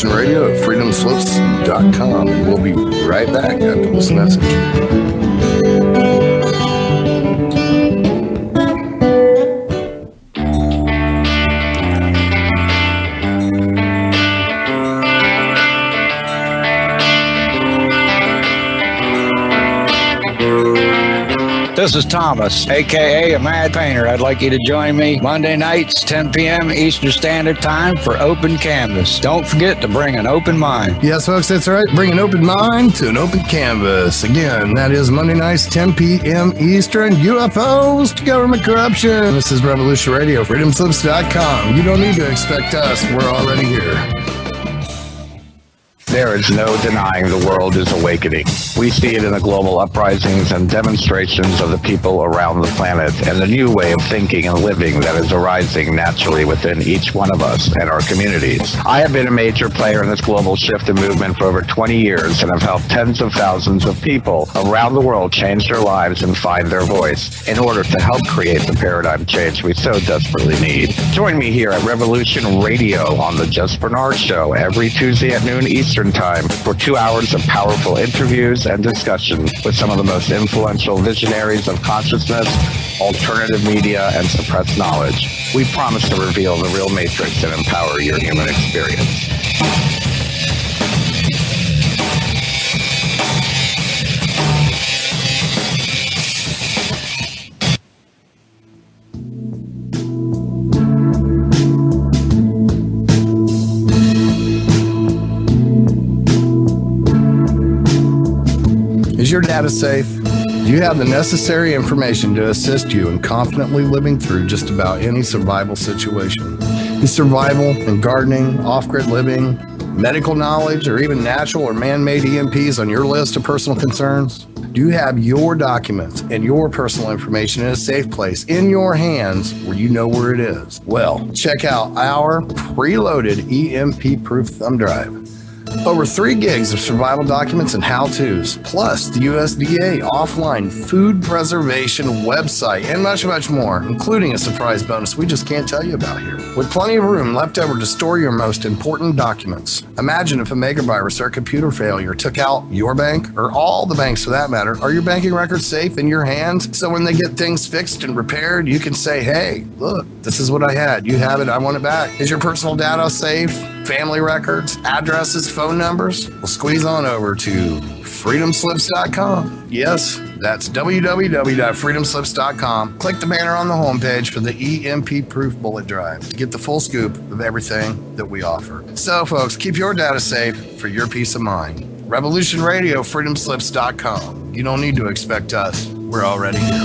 Radio at freedomslips.com, and we'll be right back after this message.
This is Thomas, a.k.a. a Mad Painter. I'd like you to join me Monday nights, 10 p.m. Eastern Standard Time for Open Canvas. Don't forget to bring an open mind.
Yes, folks, that's right. Bring an open mind to an open canvas. Again, that is Monday nights, 10 p.m. Eastern. UFOs to government corruption. This is Revolution Radio, freedomslips.com. You don't need to expect us. We're already here.
There is no denying the world is awakening. We see it in the global uprisings and demonstrations of the people around the planet and the new way of thinking and living that is arising naturally within each one of us and our communities. I have been a major player in this global shift and movement for over 20 years and have helped tens of thousands of people around the world change their lives and find their voice in order to help create the paradigm change we so desperately need. Join me here at Revolution Radio on the Just Bernard Show every Tuesday at noon Eastern Time for 2 hours of powerful interviews and discussion with some of the most influential visionaries of consciousness, alternative media, and suppressed knowledge. We promise to reveal the real matrix and empower your human experience.
your data safe? Do you have the necessary information to assist you in confidently living through just about any survival situation? Is survival and gardening, off-grid living, medical knowledge, or even natural or man-made EMPs on your list of personal concerns? Do you have your documents and your personal information in a safe place in your hands where you know where it is? Well, check out our preloaded EMP-proof thumb drive. Over 3 gigs of survival documents and how-tos, plus the USDA offline food preservation website, and much, much more, including a surprise bonus we just can't tell you about here. With plenty of room left over to store your most important documents. Imagine if a megavirus or a computer failure took out your bank, or all the banks for that matter. Are your banking records safe in your hands? So when they get things fixed and repaired, you can say, hey, look, this is what I had. You have it. I want it back. Is your personal data safe? Family records, addresses, phone numbers? Well, squeeze on over to freedomslips.com. Yes, that's www.freedomslips.com. Click the banner on the homepage for the EMP-proof bullet drive to get the full scoop of everything that we offer. So, folks, keep your data safe for your peace of mind. Revolution Radio, freedomslips.com. You don't need to expect us. We're already here.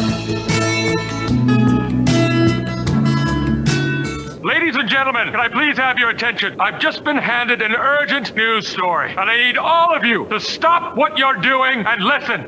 Ladies and gentlemen, can I please have your attention? I've just been handed an urgent news story, and I need all of you to stop what you're doing and listen.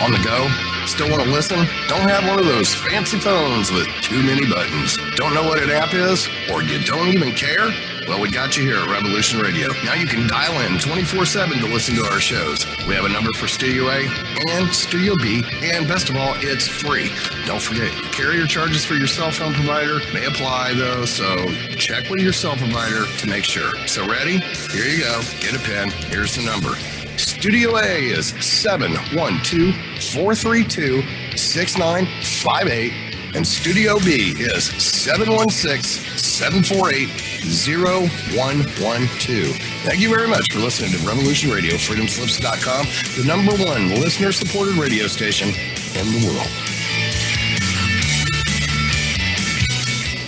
On the go? Still want to listen? Don't have one of those fancy phones with too many buttons. Don't know what an app is? Or you don't even care? Well, we got you here at Revolution Radio. Now you can dial in 24/7 to listen to our shows. We have a number for Studio A and Studio B, and best of all, it's free. Don't forget, carrier charges for your cell phone provider may apply though, so check with your cell provider to make sure. So ready? Here you go. Get a pen. Here's the number. Studio A is 712-432-6958, and Studio B is 716-748-0112. Thank you very much for listening to Revolution Radio, freedomslips.com, the #1 listener-supported radio station in the world.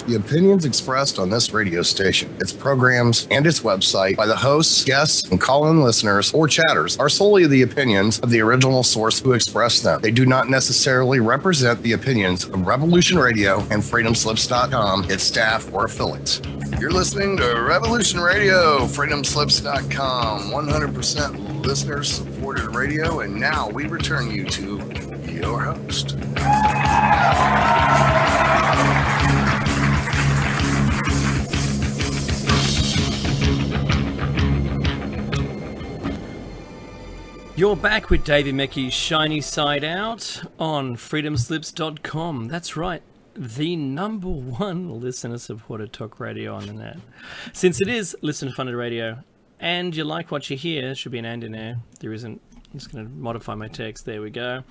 The opinions expressed on this radio station, its programs, and its website by the hosts, guests, and call-in listeners or chatters are solely the opinions of the original source who expressed them. They do not necessarily represent the opinions of Revolution Radio and freedomslips.com, its staff, or affiliates. You're listening to Revolution Radio, freedomslips.com, 100% listener-supported radio, and now we return you to your host.
You're back with David Mackey's Shiny Side Out on freedomslips.com. That's right, the #1 listener-supported talk radio on the net. Since it is listener-funded radio, and you like what you hear, there should be an and in there. There isn't. I'm just going to modify my text. There we go.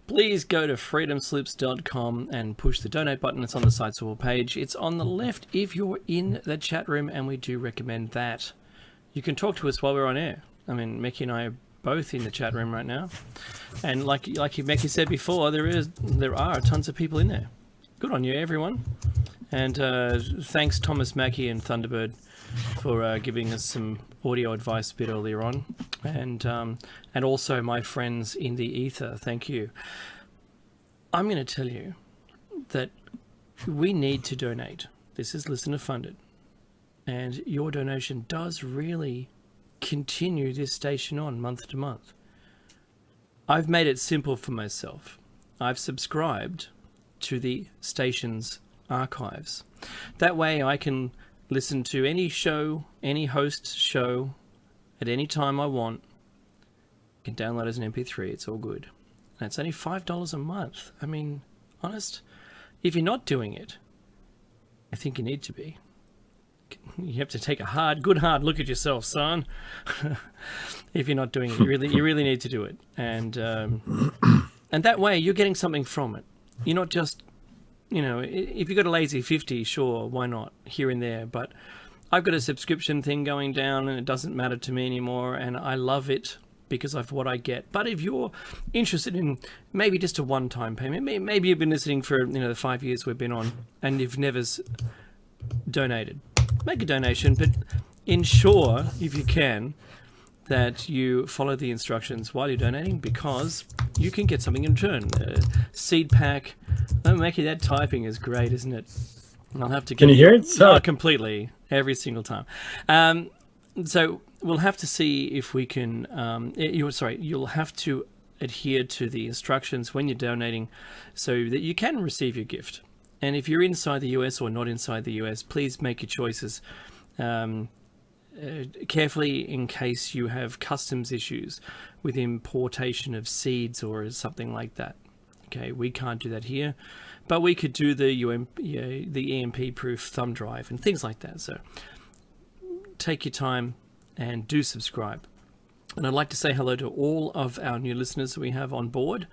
Please go to freedomslips.com and push the donate button. It's on the site's wall page. It's on the left if you're in the chat room, and we do recommend that. You can talk to us while we're on air. I mean, Mickey and I are both in the chat room right now, and like Mickey said before, there are tons of people in there. Good on you, everyone. And thanks Thomas Mackey and Thunderbird for giving us some audio advice a bit earlier on, and also my friends in the ether, thank you. I'm going to tell you that we need to donate. This is listener funded, and your donation does really continue this station on month to month. I've made it simple for myself. I've subscribed to the station's archives. That way I can listen to any show, any host's show at any time I want. I can download as an MP3, it's all good. And it's only $5 a month. I mean, honest, if you're not doing it, I think you need to be. You have to take a good hard look at yourself, son. If you're not doing it, you really need to do it, and that way you're getting something from it. You're not just, if you've got a lazy 50, sure, why not, here and there. But I've got a subscription thing going down, and it doesn't matter to me anymore, and I love it because of what I get. But if you're interested in maybe just a one-time payment, maybe you've been listening for the 5 years we've been on, and you've never donated. Make a donation, but ensure, if you can, that you follow the instructions while you're donating, because you can get something in return. Seed pack. Oh, Mackie, that typing is great, isn't it? I'll have to.
Can you hear it?
No, completely, every single time. So we'll have to see if we can. You'll have to adhere to the instructions when you're donating, so that you can receive your gift. And if you're inside the US or not inside the US, please make your choices carefully, in case you have customs issues with importation of seeds or something like that. Okay, we can't do that here, but we could do the EMP proof thumb drive and things like that. So take your time and do subscribe. And I'd like to say hello to all of our new listeners that we have on board.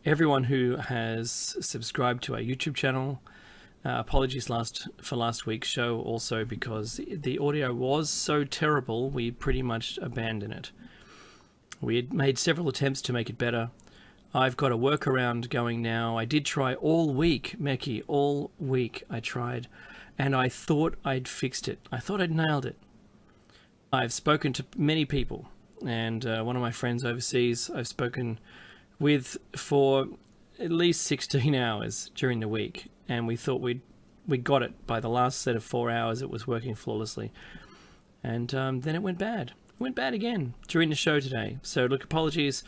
Everyone who has subscribed to our YouTube channel. Apologies for last week's show also, because the audio was so terrible we pretty much abandoned it. We had made several attempts to make it better. I've got a workaround going now. I did try all week, Mackie, all week I tried, and I thought I'd fixed it. I thought I'd nailed it. I've spoken to many people, and one of my friends overseas I've spoken with for at least 16 hours during the week, and we thought we got it. By the last set of 4 hours, it was working flawlessly, and then it went bad. It went bad again during the show today. So look, apologies.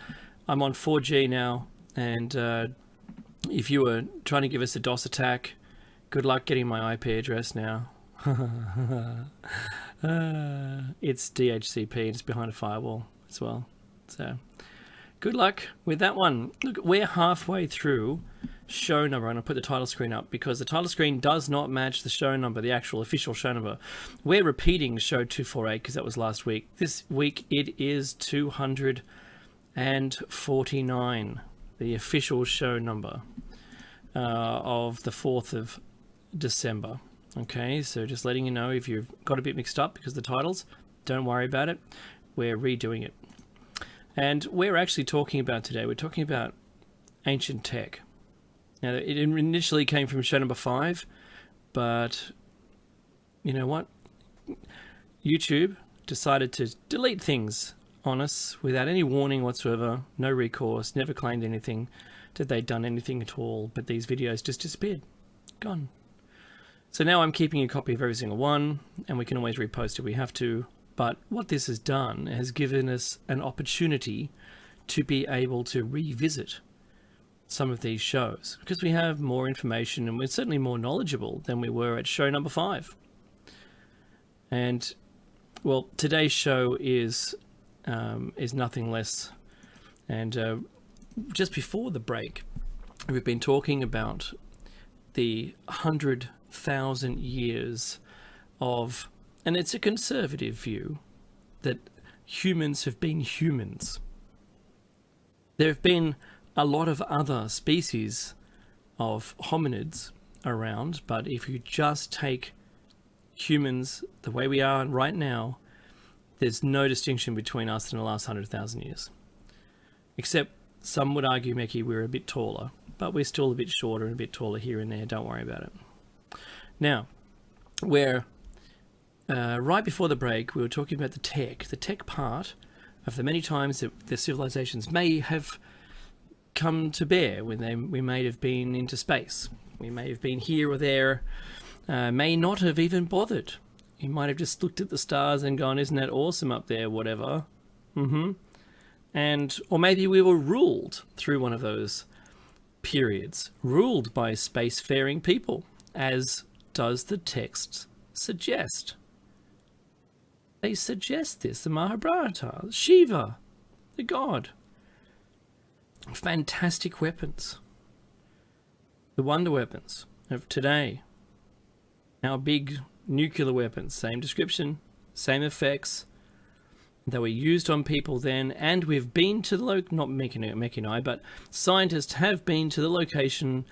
I'm on 4G now, and if you were trying to give us a DOS attack, good luck getting my IP address now. It's DHCP, and it's behind a firewall as well. So good luck with that one. Look, we're halfway through show number. I'm going to put the title screen up because the title screen does not match the show number, the actual official show number. We're repeating show 248 because that was last week. This week it is 249, the official show number of the 4th of December. Okay, so just letting you know if you've got a bit mixed up because of the titles, don't worry about it. We're redoing it. And we're actually talking about today, we're talking about ancient tech. Now, it initially came from show number 5, but you know what? YouTube decided to delete things on us without any warning whatsoever, no recourse, never claimed anything, that they'd done anything at all, but these videos just disappeared, gone. So now I'm keeping a copy of every single one, and we can always repost if we have to. But what this has done has given us an opportunity to be able to revisit some of these shows, because we have more information and we're certainly more knowledgeable than we were at show number 5. And well, today's show is nothing less. And just before the break, we've been talking about the 100,000 years of, and it's a conservative view, that humans have been humans. There have been a lot of other species of hominids around, but if you just take humans the way we are right now, there's no distinction between us and the last 100,000 years. Except some would argue, Mackie, we're a bit taller, but we're still a bit shorter and a bit taller here and there. Don't worry about it. Now, we're right before the break, we were talking about the tech part of the many times that the civilizations may have come to bear when we may have been into space. We may have been here or there, may not have even bothered. You might have just looked at the stars and gone, isn't that awesome up there, whatever. And, or maybe we were ruled through one of those periods, ruled by spacefaring people, as does the text suggest. They suggest this, the Mahabharata, Shiva, the god. Fantastic weapons. The wonder weapons of today. Our big nuclear weapons, same description, same effects. They were used on people then, and we've been to the not Mackie and I, but scientists have been to the location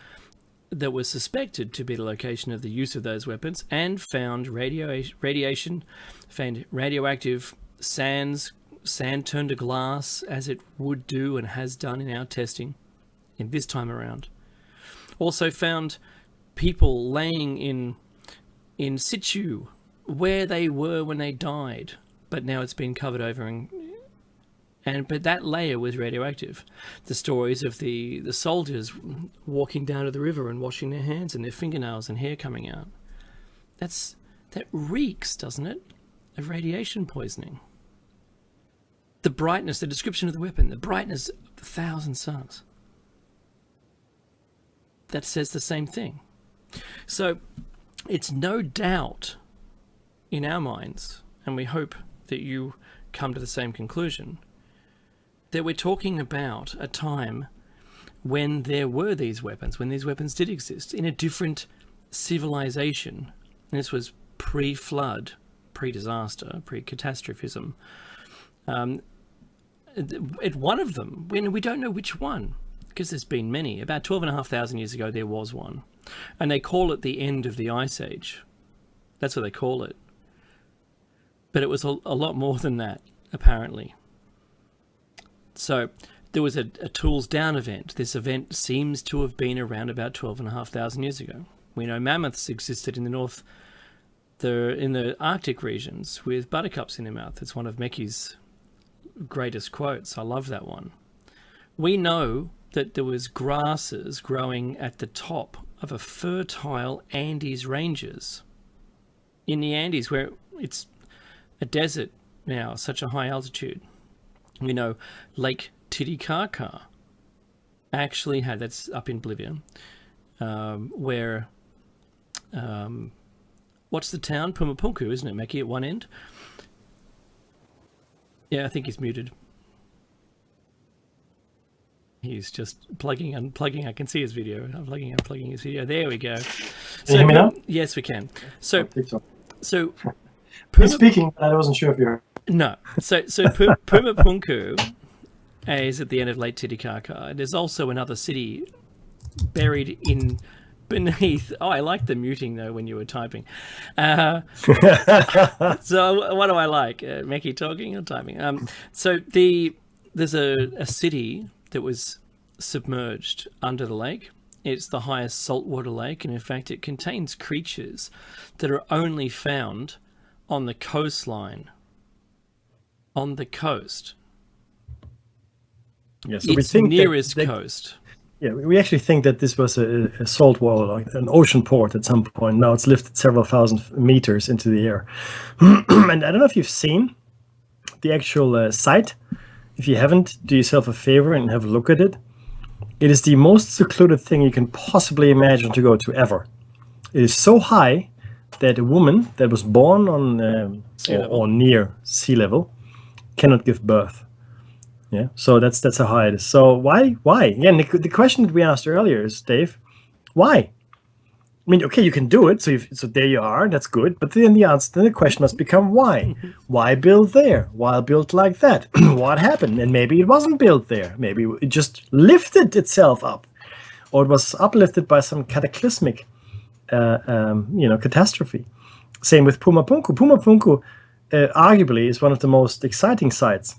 that was suspected to be the location of the use of those weapons, and found radiation, found radioactive sands, sand turned to glass, as it would do and has done in our testing in this time around. Also found people laying in situ where they were when they died, but now it's been covered over But that layer was radioactive. The stories of the soldiers walking down to the river and washing their hands and their fingernails and hair coming out. That reeks, doesn't it, of radiation poisoning. The brightness, the description of the weapon, the brightness of 1,000 suns. That says the same thing. So it's no doubt in our minds, and we hope that you come to the same conclusion, that we're talking about a time when there were these weapons, when these weapons did exist, in a different civilization. And this was pre-flood, pre-disaster, pre-catastrophism. At one of them, we don't know which one, because there's been many. About 12,500 years ago, there was one. And they call it the end of the Ice Age. That's what they call it. But it was a lot more than that, apparently. So there was a Tools Down event. This event seems to have been around about 12,500 years ago. We know mammoths existed in in the Arctic regions with buttercups in their mouth. It's one of Mecky's greatest quotes. I love that one. We know that there was grasses growing at the top of a fertile Andes ranges. In the Andes, where it's a desert now, such a high altitude. We know Lake Titicaca actually had, that's up in Bolivia, where, what's the town? Pumapunku, isn't it, Mecky, at one end? Yeah, I think he's muted. He's just plugging, unplugging. I can see his video. I'm plugging, unplugging his video. There we go.
Can you hear me now?
Yes, we can. So,
so He's speaking, but I wasn't sure if you heard.
No. So Pumapunku is at the end of Lake Titicaca. There's also another city buried in beneath. Oh, I like the muting though when you were typing. So what do I like? Mecky talking or typing? So there's a city that was submerged under the lake. It's the highest saltwater lake, and in fact, it contains creatures that are only found on the coastline. On the coast.
Yeah, so
it's
we think
nearest coast.
Yeah, we actually think that this was a salt wall, like an ocean port at some point. Now it's lifted several thousand meters into the air. And I don't know if you've seen the actual site. If you haven't, do yourself a favor and have a look at it. It is the most secluded thing you can possibly imagine to go to ever. It is so high that a woman that was born on or near sea level cannot give birth. Yeah, so that's how high it is. So why? Yeah, the question that we asked earlier is, Dave, why? I mean, okay, you can do it, so there you are, that's good. But then the question must become why? Why build there? Why build like that? What happened? And maybe it wasn't built there. Maybe it just lifted itself up, or it was uplifted by some cataclysmic, catastrophe. Same with Pumapunku. Pumapunku, arguably, is one of the most exciting sites.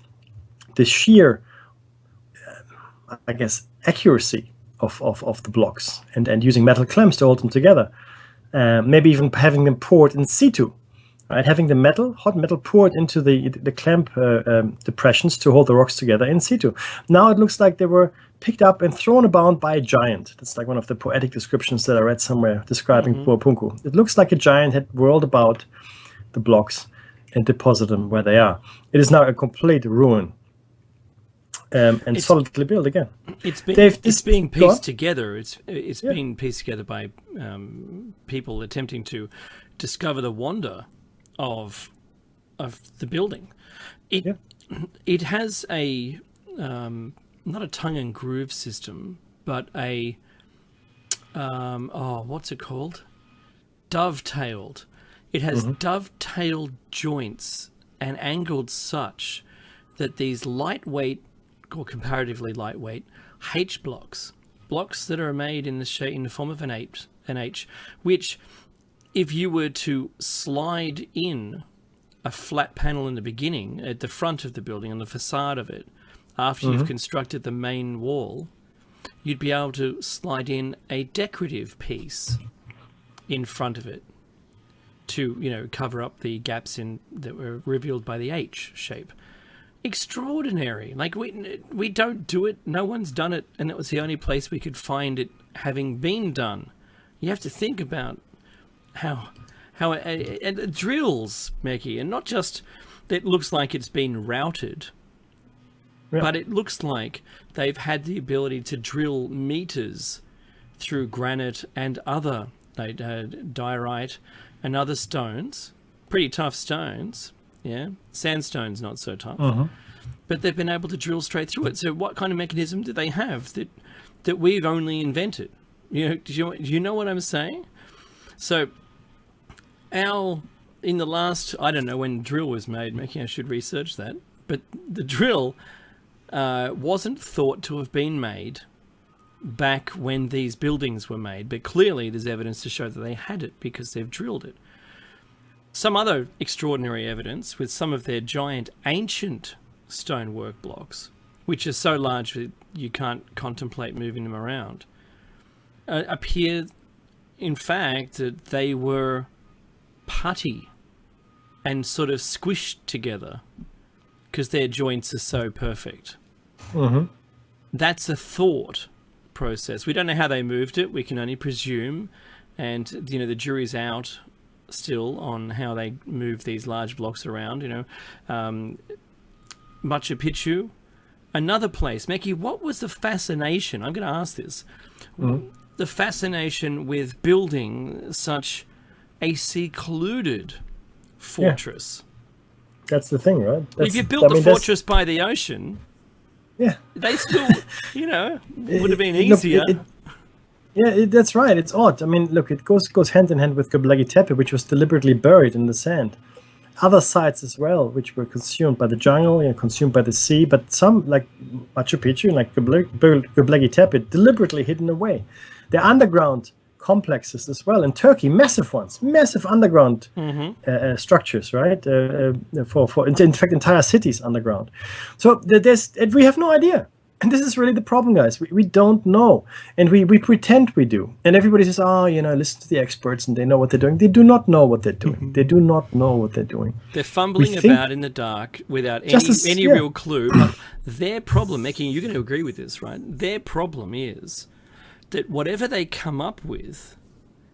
The sheer, accuracy of the blocks and using metal clamps to hold them together. Maybe even having them poured in situ, right? Having the hot metal poured into the clamp depressions to hold the rocks together in situ. Now it looks like they were picked up and thrown about by a giant. That's like one of the poetic descriptions that I read somewhere describing Pumapunku. It looks like a giant had whirled about the blocks and deposited them where they are. It is now a complete ruin. And solidly built again. It's
being pieced together. It's being pieced together by people attempting to discover the wonder of the building. It has a not a tongue and groove system, but a what's it called? Dovetailed. It has dovetailed joints and angled such that these lightweight, or comparatively lightweight, H blocks that are made in the form of an H, which if you were to slide in a flat panel in the beginning at the front of the building, on the facade of it, after you've constructed the main wall, you'd be able to slide in a decorative piece in front of it to cover up the gaps that were revealed by the H shape. extraordinary. Like we don't do it. No one's done it, and it was the only place we could find it having been done. You have to think about how and it drills, Mekki, and not just that looks like it's been routed, but it looks like they've had the ability to drill meters through granite and other diorite and other stones, pretty tough stones. Yeah, sandstone's not so tough, but they've been able to drill straight through it. So, what kind of mechanism do they have that we've only invented? You know, do you know what I'm saying? So, in the last, I don't know when drill was made. Maybe I should research that. But the drill wasn't thought to have been made back when these buildings were made, but clearly there's evidence to show that they had it because they've drilled it. Some other extraordinary evidence with some of their giant ancient stonework blocks, which are so large that you can't contemplate moving them around, appear, in fact, that they were putty and sort of squished together because their joints are so perfect. That's a thought process. We don't know how they moved it. We can only presume, and the jury's out still on how they move these large blocks around. Machu Picchu, another place. Mekki, what was the fascination? I'm going to ask this. The fascination with building such a secluded fortress.
That's the thing, right?
If you built the fortress by the ocean, they still, would have been easier.
That's right. It's odd. I mean, look, it goes hand in hand with Göbekli Tepe, which was deliberately buried in the sand. Other sites as well, which were consumed by the jungle, consumed by the sea, but some, like Machu Picchu, like Göbekli Tepe, deliberately hidden away. They're underground complexes as well in Turkey, massive ones, massive underground structures, right? For in fact, entire cities underground. So we have no idea. And this is really the problem, guys. We don't know. And we pretend we do. And everybody says, listen to the experts and they know what they're doing. They do not know what they're doing. They do not know what they're doing.
They're fumbling about in the dark without any real clue. But their problem, Mekki, you're going to agree with this, right? Their problem is that whatever they come up with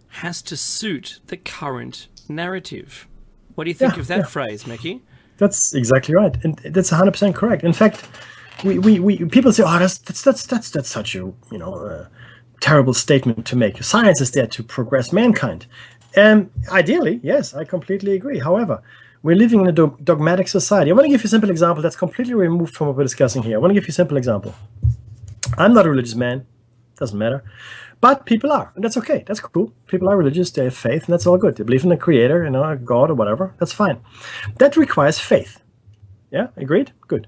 has to suit the current narrative. What do you think of that phrase, Mekki?
That's exactly right. And that's 100% correct. In fact, we people say, that's such a terrible statement to make. Science is there to progress mankind. Ideally, yes, I completely agree. However, we're living in a dogmatic society. I want to give you a simple example that's completely removed from what we're discussing here. I want to give you a simple example. I'm not a religious man. Doesn't matter. But people are, and that's okay. That's cool. People are religious. They have faith, and that's all good. They believe in a creator, a God or whatever. That's fine. That requires faith. Yeah, agreed? Good.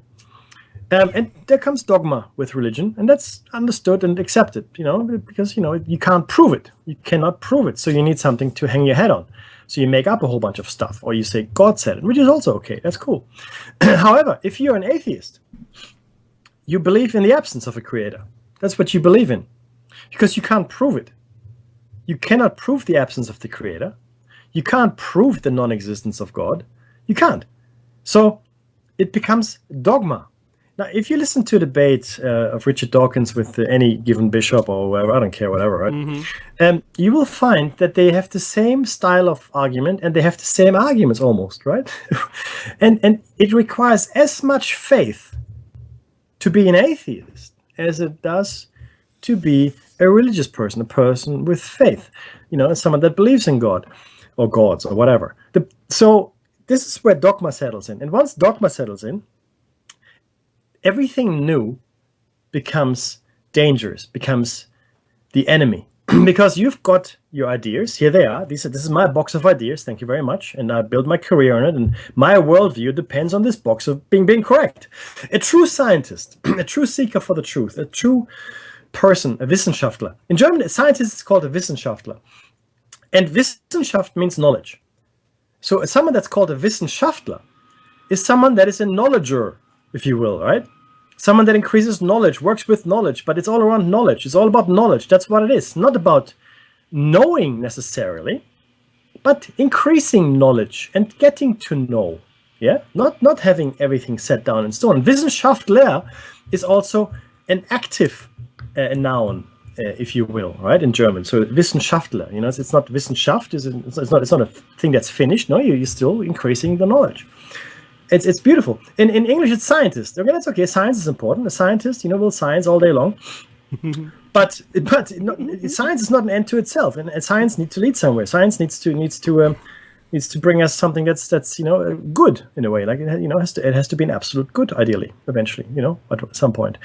And there comes dogma with religion, and that's understood and accepted, because, you can't prove it. You cannot prove it, so you need something to hang your head on. So you make up a whole bunch of stuff, or you say God said it, which is also okay. That's cool. However, if you're an atheist, you believe in the absence of a creator. That's what you believe in, because you can't prove it. You cannot prove the absence of the creator. You can't prove the non-existence of God. You can't. So it becomes dogma. Now, if you listen to a debate of Richard Dawkins with any given bishop or whatever, I don't care, whatever, right? You will find that they have the same style of argument and they have the same arguments almost, right? and it requires as much faith to be an atheist as it does to be a religious person, a person with faith, someone that believes in God or gods or whatever. So this is where dogma settles in. And once dogma settles in, everything new becomes dangerous, becomes the enemy. Because you've got your ideas. Here they are. This is my box of ideas. Thank you very much. And I built my career on it. And my worldview depends on this box of being correct. A true scientist, a true seeker for the truth, a true person, a Wissenschaftler. In German, a scientist is called a Wissenschaftler. And Wissenschaft means knowledge. So someone that's called a Wissenschaftler is someone that is a knowledger, if you will, right? Someone that increases knowledge, works with knowledge, but it's all around knowledge. It's all about knowledge. That's what it is. Not about knowing necessarily, but increasing knowledge and getting to know Yeah, not having everything set down in stone. Wissenschaftler is also an active noun, if you will, right, in German. So Wissenschaftler, it's not Wissenschaft. It's not a thing that's finished. No, you're still increasing the knowledge. It's beautiful. In English, it's scientist. Okay, that's okay. Science is important. A scientist, will science all day long. But science is not an end to itself, and science needs to lead somewhere. Science needs to bring us something that's good in a way. Like it has to be an absolute good, ideally, eventually. At some point.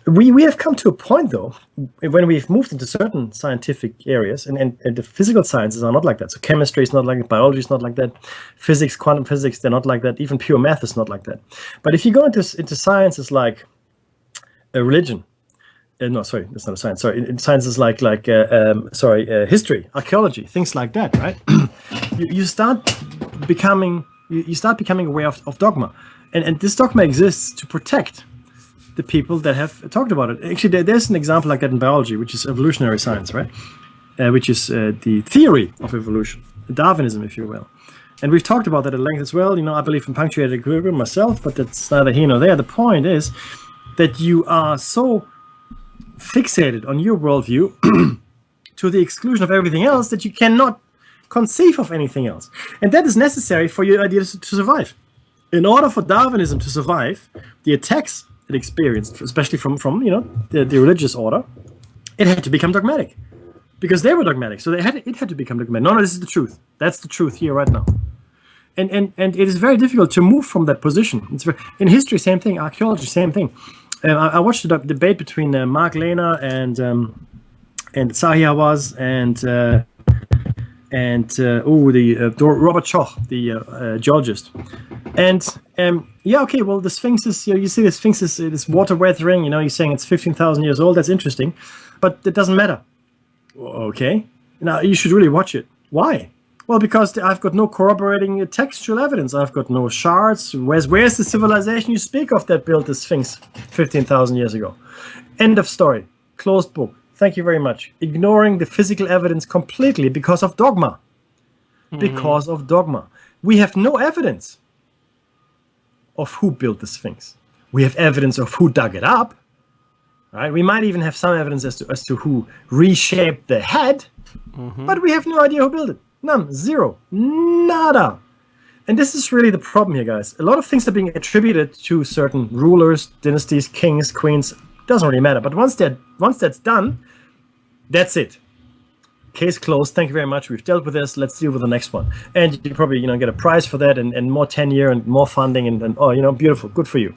We have come to a point, though, when we've moved into certain scientific areas, and the physical sciences are not like that. So chemistry is not like that, biology is not like that, physics, quantum physics, they're not like that, even pure math is not like that. But if you go into sciences like religion, no, sorry, that's not a science. Sorry, in sciences like history, archaeology, things like that, right? you start becoming aware of dogma, and this dogma exists to protect the people that have talked about it. Actually, there's an example like that in biology, which is evolutionary science, right? Which is the theory of evolution, Darwinism, if you will. And we've talked about that at length as well. I believe in punctuated equilibrium myself, but that's neither here nor there. The point is that you are so fixated on your worldview to the exclusion of everything else that you cannot conceive of anything else. And that is necessary for your ideas to survive. In order for Darwinism to survive, the attacks it experienced, especially from the religious order, it had to become dogmatic, because they were dogmatic. So it had to become dogmatic. No, this is the truth. That's the truth here right now. And it is very difficult to move from that position. In history, same thing. Archaeology, same thing. I watched the debate between Mark Lehner and Zahi Hawass and Robert Schoch, the geologist. And okay, well, the Sphinx is, you see the Sphinx is this water weathering, you're saying it's 15,000 years old. That's interesting, but it doesn't matter. Okay, now you should really watch it. Why? Well, because I've got no corroborating textual evidence. I've got no shards. Where's the civilization you speak of that built the Sphinx 15,000 years ago? End of story. Closed book. Thank you very much. Ignoring the physical evidence completely because of dogma. Because of dogma. We have no evidence of who built the Sphinx. We have evidence of who dug it up. Right? We might even have some evidence as to who reshaped the head, but we have no idea who built it. None. Zero. Nada. And this is really the problem here, guys. A lot of things are being attributed to certain rulers, dynasties, kings, queens. Doesn't really matter. But once that's done, that's it. Case closed. Thank you very much. We've dealt with this. Let's deal with the next one. And you probably get a prize for that, and more tenure and more funding, and beautiful. Good for you.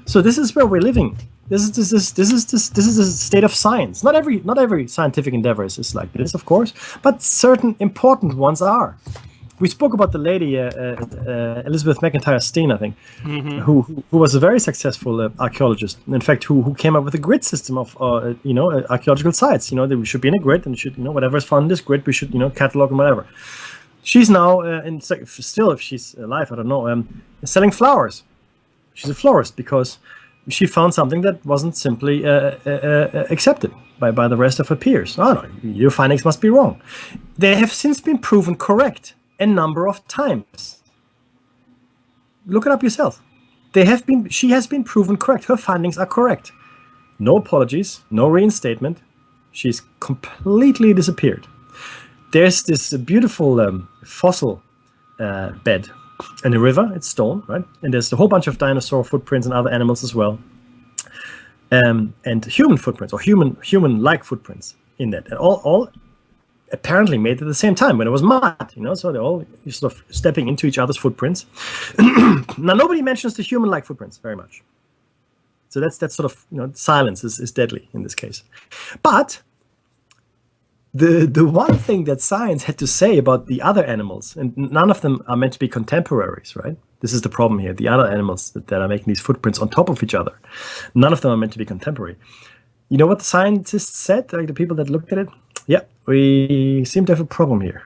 So this is where we're living. This is the state of science. Not every scientific endeavor is like this, of course, but certain important ones are. We spoke about the lady Elizabeth McIntyre Steen, I think, who was a very successful archaeologist. In fact, who came up with a grid system of archaeological sites. That we should be in a grid, and should whatever is found in this grid, we should catalog and whatever. She's now still, if she's alive, I don't know, selling flowers. She's a florist because she found something that wasn't simply accepted by the rest of her peers. Oh no, your findings must be wrong. They have since been proven correct a number of times. Look it up yourself. She has been proven correct. Her findings are correct. No apologies, no reinstatement. She's completely disappeared. There's this beautiful fossil bed in the river. It's stone, right? And there's a whole bunch of dinosaur footprints and other animals as well, and human footprints or human-like footprints in that. And all apparently made at the same time when it was mud, so they're all sort of stepping into each other's footprints. Now nobody mentions the human-like footprints very much. So that's sort of silence is deadly in this case. But the one thing that science had to say about the other animals, and none of them are meant to be contemporaries, right? This is the problem here. The other animals that are making these footprints on top of each other, none of them are meant to be contemporary. You know what the scientists said, like the people that looked at it? Yeah, we seem to have a problem here.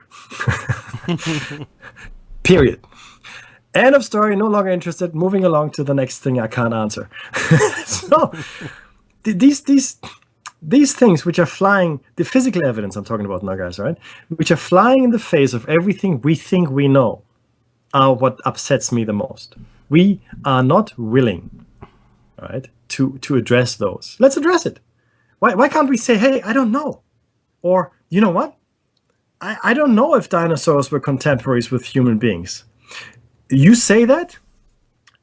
Period. End of story, no longer interested, moving along to the next thing I can't answer. So, these things which are flying, the physical evidence I'm talking about now, guys, right? Which are flying in the face of everything we think we know, are what upsets me the most. We are not willing, right, to address those. Let's address it. Why can't we say, hey, I don't know? Or, you know what? I don't know if dinosaurs were contemporaries with human beings. You say that,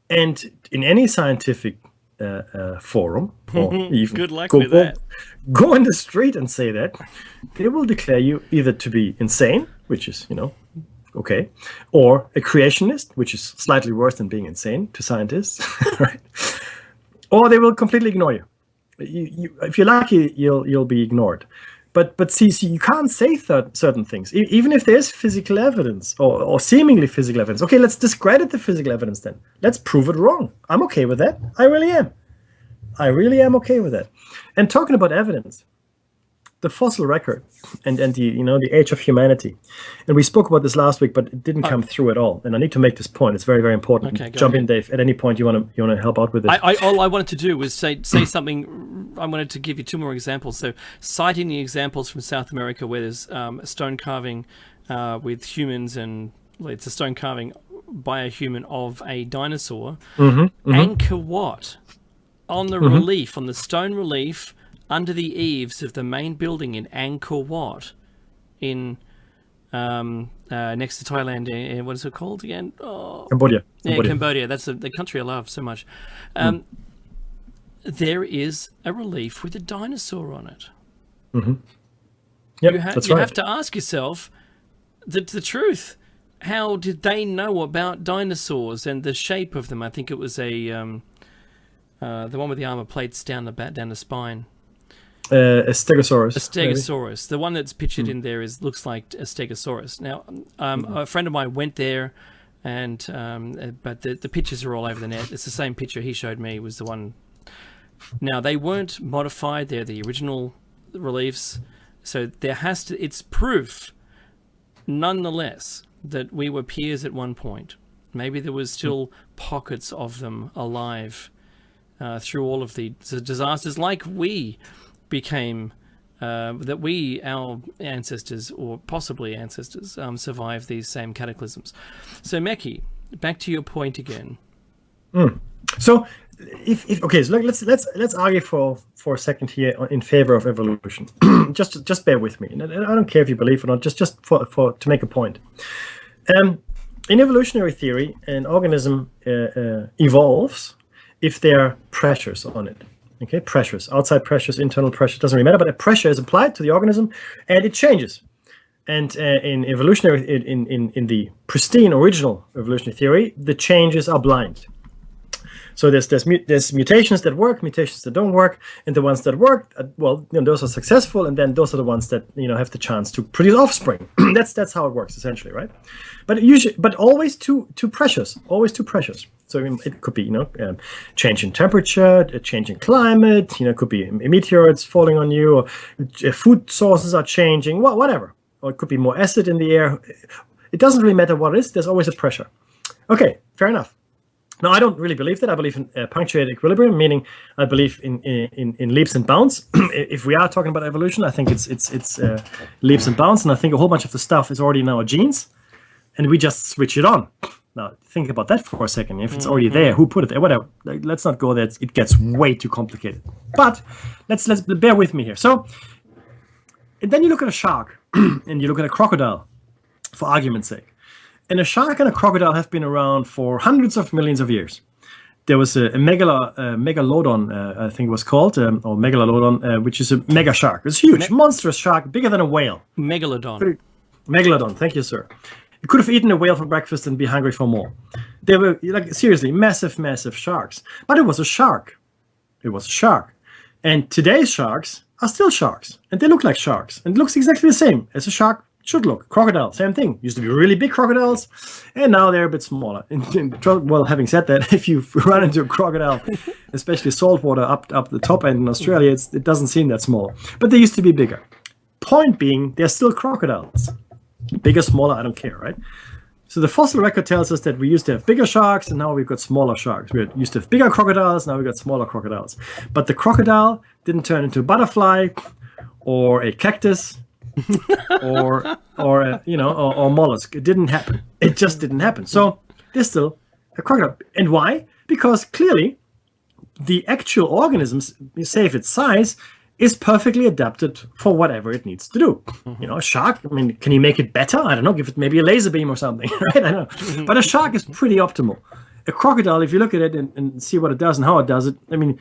and in any scientific forum, or even
good luck with that.
Go in the street and say that, they will declare you either to be insane, which is, okay, or a creationist, which is slightly worse than being insane to scientists, right? Or they will completely ignore you. If you're lucky, you'll be ignored. But see, you can't say certain things, even if there's physical evidence or seemingly physical evidence. Okay, let's discredit the physical evidence then. Let's prove it wrong. I'm okay with that. I really am. I really am okay with that. And talking about evidence, the fossil record and the the age of humanity, and we spoke about this last week, but it didn't come through at all. And I need to make this point. It's very, very important.
Okay,
Jump in, Dave. At any point you want to help out with it.
All I wanted to do was say something. I wanted to give you two more examples. So, citing the examples from South America where there's a stone carving with humans, and it's a stone carving by a human of a dinosaur. Angkor Wat, on the relief, on the stone relief, under the eaves of the main building in Angkor Wat, in next to Thailand. What is it called again? Oh,
Cambodia.
Yeah, Cambodia. That's the country I love so much. There is a relief with a dinosaur on it.
Yep,
You have to ask yourself the truth. How did they know about dinosaurs and the shape of them? I think it was the one with the armor plates down the spine.
A Stegosaurus.
A Stegosaurus. The one that's pictured in there looks like a Stegosaurus. Now, a friend of mine went there, and but the pictures are all over the net. It's the same picture he showed me was the one. Now, they weren't modified. They're the original reliefs. So it's proof, nonetheless, that we were peers at one point. Maybe there was still pockets of them alive through all of the disasters, like we became, our ancestors, or possibly ancestors, survived these same cataclysms. So, Meki, back to your point again.
So, so let's argue for a second here in favor of evolution. just bear with me. And I don't care if you believe or not. Just for to make a point. In evolutionary theory, an organism evolves if there are pressures on it. Okay, pressures, outside pressures, internal pressures, doesn't really matter, but a pressure is applied to the organism and it changes. And in evolutionary, in the pristine original evolutionary theory, the changes are blind. So there's mutations that work, mutations that don't work, and the ones that work, those are successful, and then those are the ones that have the chance to produce offspring. that's how it works essentially, right? But always two pressures, always two pressures. So it could be change in temperature, a change in climate. It could be meteorites falling on you, or food sources are changing, whatever. Or it could be more acid in the air. It doesn't really matter what it is. There's always a pressure. Okay, fair enough. Now, I don't really believe that. I believe in punctuated equilibrium, meaning I believe in leaps and bounds. If we are talking about evolution, I think it's leaps and bounds, and I think a whole bunch of the stuff is already in our genes, and we just switch it on. Now, think about that for a second. If it's already there, who put it there? Whatever. Let's not go there. It gets way too complicated. But let's bear with me here. So, and then you look at a shark, and you look at a crocodile, for argument's sake. And a shark and a crocodile have been around for hundreds of millions of years. There was a megalodon, I think it was called, or megalodon, which is a mega shark. It's huge, monstrous shark, bigger than a whale. Megalodon, thank you, sir. You could have eaten a whale for breakfast and be hungry for more. They were, seriously, massive, massive sharks. But it was a shark. It was a shark. And today's sharks are still sharks. And they look like sharks. And it looks exactly the same as a shark should look. Crocodile, same thing. Used to be really big crocodiles, and now they're a bit smaller. Well, having said that, if you run into a crocodile, especially saltwater up the top end in Australia, it doesn't seem that small. But they used to be bigger. Point being, they're still crocodiles. Bigger, smaller, I don't care, right? So the fossil record tells us that we used to have bigger sharks, and now we've got smaller sharks. We used to have bigger crocodiles, now we've got smaller crocodiles. But the crocodile didn't turn into a butterfly or a cactus or mollusk. It didn't happen. It just didn't happen. So there's still a crocodile. And why? Because clearly the actual organisms, say if its size, is perfectly adapted for whatever it needs to do. A shark, I mean, can you make it better? I don't know, give it maybe a laser beam or something, right? I don't know. But a shark is pretty optimal. A crocodile, if you look at it and see what it does and how it does it, I mean,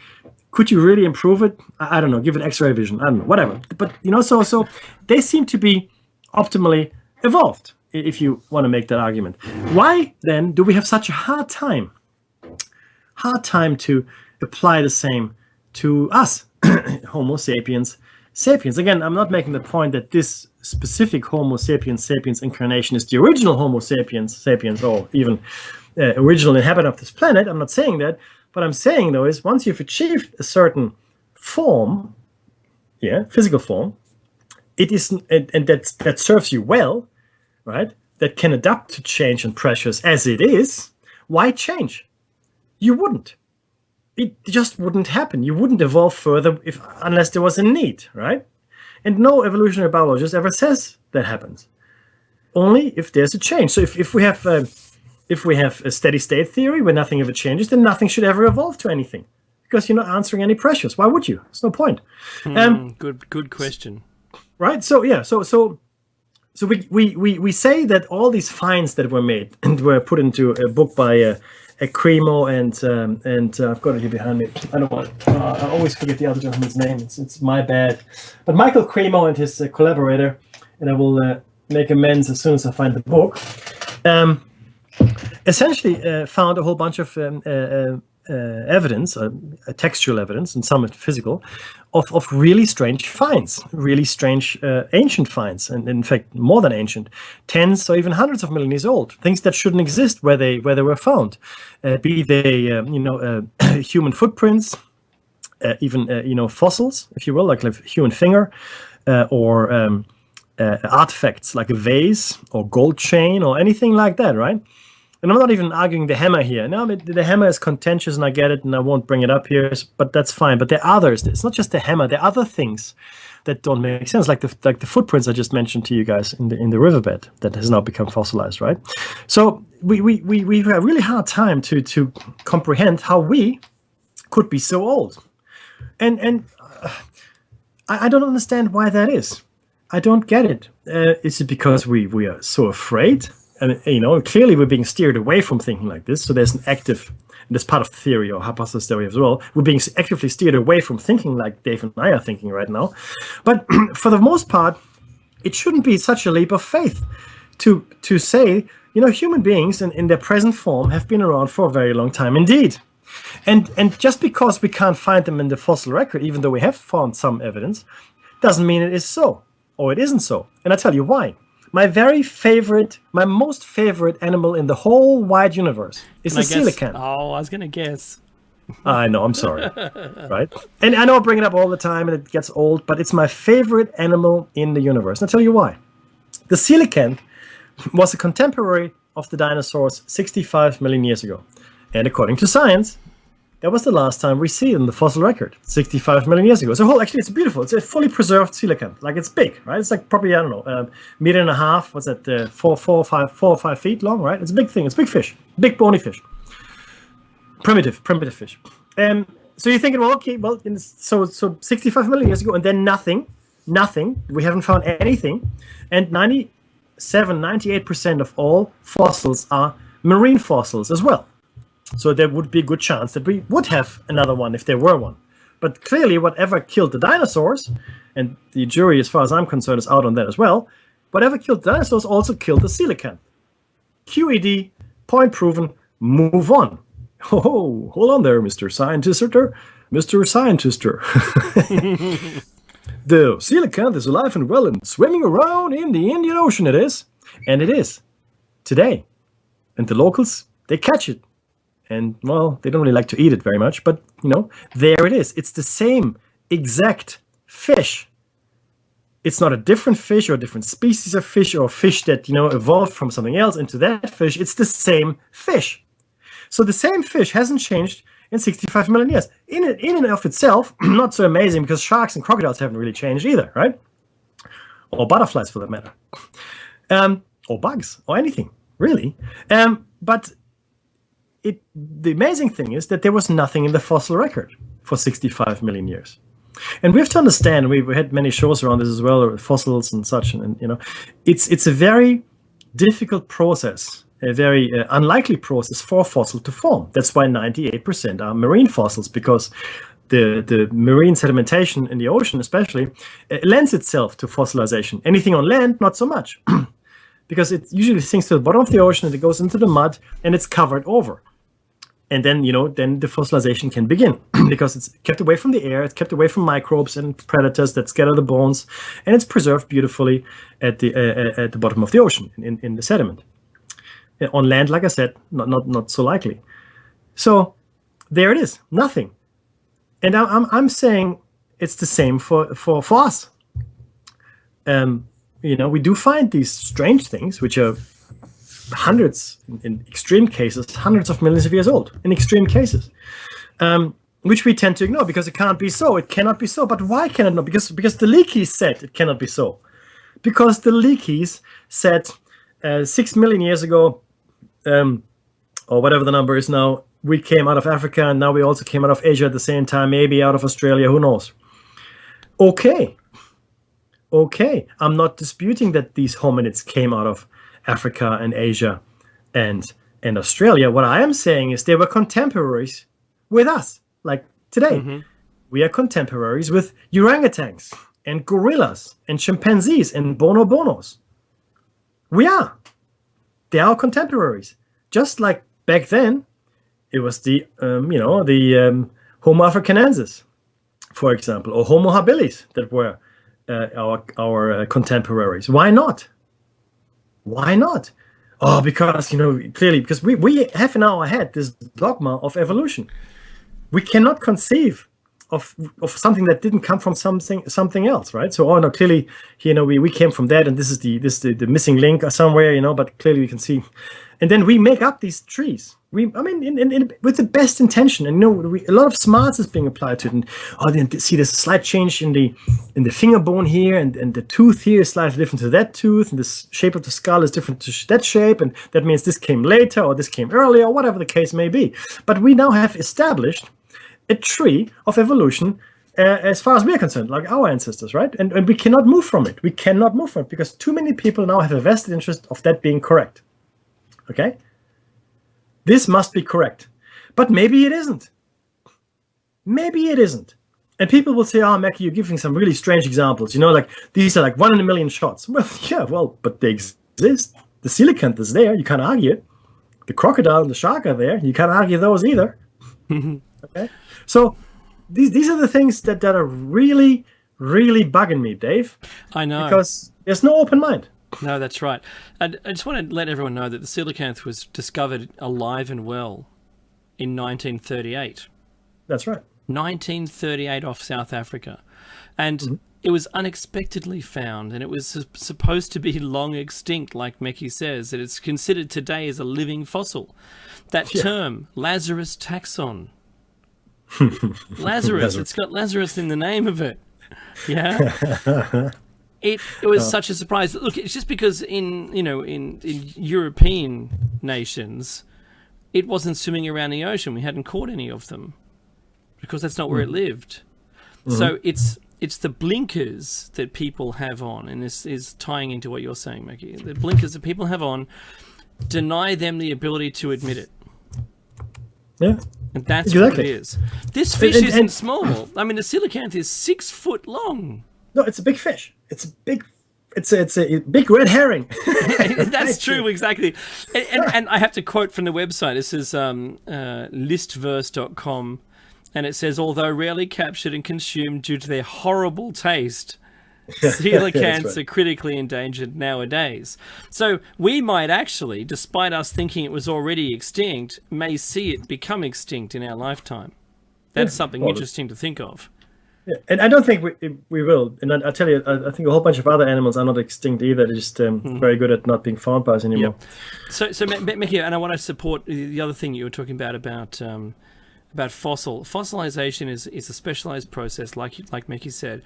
could you really improve it? I don't know, give it X-ray vision, I don't know, whatever. But, so they seem to be optimally evolved, if you want to make that argument. Why, then, do we have such a hard time to apply the same to us, Homo sapiens sapiens? Again, I'm not making the point that this specific Homo sapiens sapiens incarnation is the original Homo sapiens sapiens, or even original inhabitant of this planet. I'm not saying that. What I'm saying, though, is once you've achieved a certain form, physical form, it is, and that serves you well, right? That can adapt to change and pressures as it is. Why change? You wouldn't. It just wouldn't happen. You wouldn't evolve further unless there was a need, right? And no evolutionary biologist ever says that happens. Only if there's a change. So if we have a steady state theory where nothing ever changes, then nothing should ever evolve to anything, because you're not answering any pressures. Why would you? There's no point.
Good question.
Right. So we say that all these finds that were made and were put into a book by Cremo and I've got it here behind me. I don't want. I always forget the other gentleman's name. It's my bad. But Michael Cremo and his collaborator, and I will make amends as soon as I find the book. Essentially found a whole bunch of evidence, textual evidence, and some physical, of really strange finds, really strange ancient finds, and in fact more than ancient, tens or even hundreds of million years old, things that shouldn't exist where they were found, be they human footprints, even fossils, if you will, like a human finger, or artifacts like a vase or gold chain or anything like that, right? And I'm not even arguing the hammer here. No, I mean, the hammer is contentious, and I get it, and I won't bring it up here, but that's fine. But there are others. It's not just the hammer. There are other things that don't make sense, like the footprints I just mentioned to you guys in the riverbed that has now become fossilized, right? So we have a really hard time to comprehend how we could be so old, and I don't understand why that is. I don't get it. Is it because we are so afraid? And clearly we're being steered away from thinking like this. So there's an active, and that's part of the theory or hypothesis theory as well. We're being actively steered away from thinking like Dave and I are thinking right now. But for the most part, it shouldn't be such a leap of faith to say, human beings in their present form have been around for a very long time indeed. And just because we can't find them in the fossil record, even though we have found some evidence, doesn't mean it is so, or it isn't so. And I'll tell you why. My most favorite animal in the whole wide universe is the coelacanth.
Oh, I was going to guess.
I know, I'm sorry. Right? And I know I bring it up all the time and it gets old, but it's my favorite animal in the universe. And I'll tell you why. The coelacanth was a contemporary of the dinosaurs 65 million years ago. And according to science, that was the last time we see it in the fossil record, 65 million years ago. So actually, it's beautiful. It's a fully preserved coelacanth. Like, it's big, right? It's like probably, I don't know, meter and a half. What's that? 4 or 5 feet long, right? It's a big thing. It's a big fish, big bony fish, primitive fish. So you're thinking, well, okay, well, so 65 million years ago, and then nothing. We haven't found anything, and 98% of all fossils are marine fossils as well. So there would be a good chance that we would have another one if there were one. But clearly, whatever killed the dinosaurs, and the jury, as far as I'm concerned, is out on that as well, whatever killed the dinosaurs also killed the coelacanth. QED, point proven, move on. Oh, hold on there, Mr. Scientister. Mr. Scientister. The coelacanth is alive and well and swimming around in the Indian Ocean, it is. And it is. Today. And the locals, they catch it. And, well, they don't really like to eat it very much, but, there it is. It's the same exact fish. It's not a different fish or a different species of fish or fish that, evolved from something else into that fish. It's the same fish. So the same fish hasn't changed in 65 million years. In and of itself, not so amazing, because sharks and crocodiles haven't really changed either, right? or butterflies for that matter, or bugs, or anything, really. But the amazing thing is that there was nothing in the fossil record for 65 million years. And we have to understand, we had many shows around this as well, fossils and such, and it's a very difficult process, a very unlikely process for a fossil to form. That's why 98% are marine fossils, because the marine sedimentation in the ocean especially lends itself to fossilization. Anything on land, not so much, because it usually sinks to the bottom of the ocean and it goes into the mud and it's covered over. And then, then the fossilization can begin because it's kept away from the air, it's kept away from microbes and predators that scatter the bones, and it's preserved beautifully at the bottom of the ocean in the sediment. On land, like I said, not so likely. So there it is, nothing. And I'm saying it's the same for us. We do find these strange things, which are hundreds, in extreme cases, hundreds of millions of years old, in extreme cases, which we tend to ignore because it can't be so. It cannot be so. But why can it not? Because the Leakeys said it cannot be so. Because the Leakeys said 6 million years ago, or whatever the number is now, we came out of Africa, and now we also came out of Asia at the same time, maybe out of Australia, who knows? Okay, I'm not disputing that these hominids came out of Africa and Asia and Australia. What I am saying is they were contemporaries with us, like today. Mm-hmm. We are contemporaries with orangutans and gorillas and chimpanzees and bonobos. We are. They are contemporaries. Just like back then, it was the Homo africanensis, for example, or Homo habilis that were our contemporaries. Why not? Why not? Oh, because, clearly, because we have in our head this dogma of evolution. We cannot conceive of something that didn't come from something else, right? So, clearly, we came from that, and this is the missing link or somewhere, but clearly we can see. And then we make up these trees. With the best intention, and a lot of smarts is being applied to it. And then see there's a slight change in the finger bone here, and the tooth here is slightly different to that tooth, and the shape of the skull is different to that shape, and that means this came later or this came earlier, or whatever the case may be. But we now have established a tree of evolution as far as we are concerned, like our ancestors, right? And we cannot move from it. We cannot move from it because too many people now have a vested interest of that being correct. Okay? This must be correct. But maybe it isn't. Maybe it isn't. And people will say, Mackie, you're giving some really strange examples. Like these are like 1 in a million shots. Well, yeah, but they exist. The coelacanth is there. You can't argue it. The crocodile and the shark are there. You can't argue those either. Okay? So these are the things that are really, really bugging me, Dave.
I know.
Because there's no open mind.
No, that's right. And I just want to let everyone know that the coelacanth was discovered alive and well in 1938.
That's right.
1938 off South Africa. And it was unexpectedly found, and it was supposed to be long extinct, like Mekki says, that it's considered today as a living fossil. That term, Lazarus taxon. Lazarus, it's got Lazarus in the name of it. Yeah. It was such a surprise. Look, it's just because in European nations, it wasn't swimming around the ocean. We hadn't caught any of them because that's not where it lived. Mm-hmm. So it's the blinkers that people have on, and this is tying into what you're saying, Mackie. The blinkers that people have on deny them the ability to admit it. Yeah. And that's what it is. This fish isn't small. I mean, the coelacanth is 6 foot long.
No, it's a big fish. It's a big red herring.
That's true, exactly. And I have to quote from the website. This is listverse.com, and it says, although rarely captured and consumed due to their horrible taste, coelacanths are critically endangered nowadays. So we might actually, despite us thinking it was already extinct, may see it become extinct in our lifetime. That's something interesting to think of.
Yeah, and I don't think we will. And I tell you, I think a whole bunch of other animals are not extinct either. They're just very good at not being found by us anymore.
Yep. So Mekki, and I want to support the other thing you were talking about fossilization is a specialized process, like Mekki said.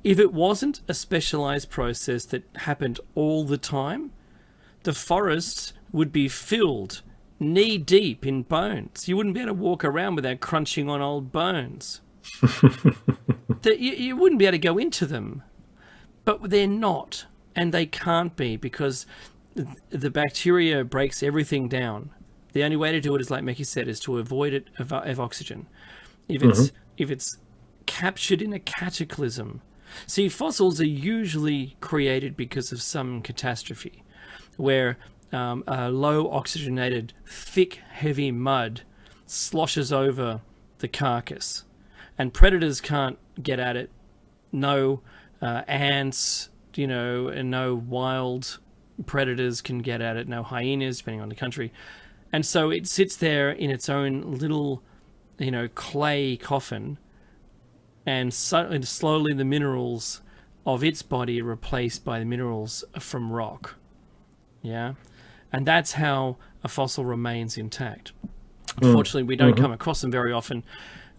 if it wasn't a specialized process that happened all the time, the forests would be filled knee deep in bones. You wouldn't be able to walk around without crunching on old bones. You wouldn't be able to go into them. But they're not, and they can't be, because the bacteria breaks everything down. The only way to do it is, like Mickey said, is to avoid it of oxygen. If it's captured in a cataclysm. See, fossils are usually created because of some catastrophe, where a low oxygenated, thick, heavy mud sloshes over the carcass, and predators can't get at it. No ants, and no wild predators can get at it. No hyenas, depending on the country. And so it sits there in its own little, clay coffin, and slowly the minerals of its body are replaced by the minerals from rock. Yeah? And that's how a fossil remains intact. Unfortunately, we don't come across them very often,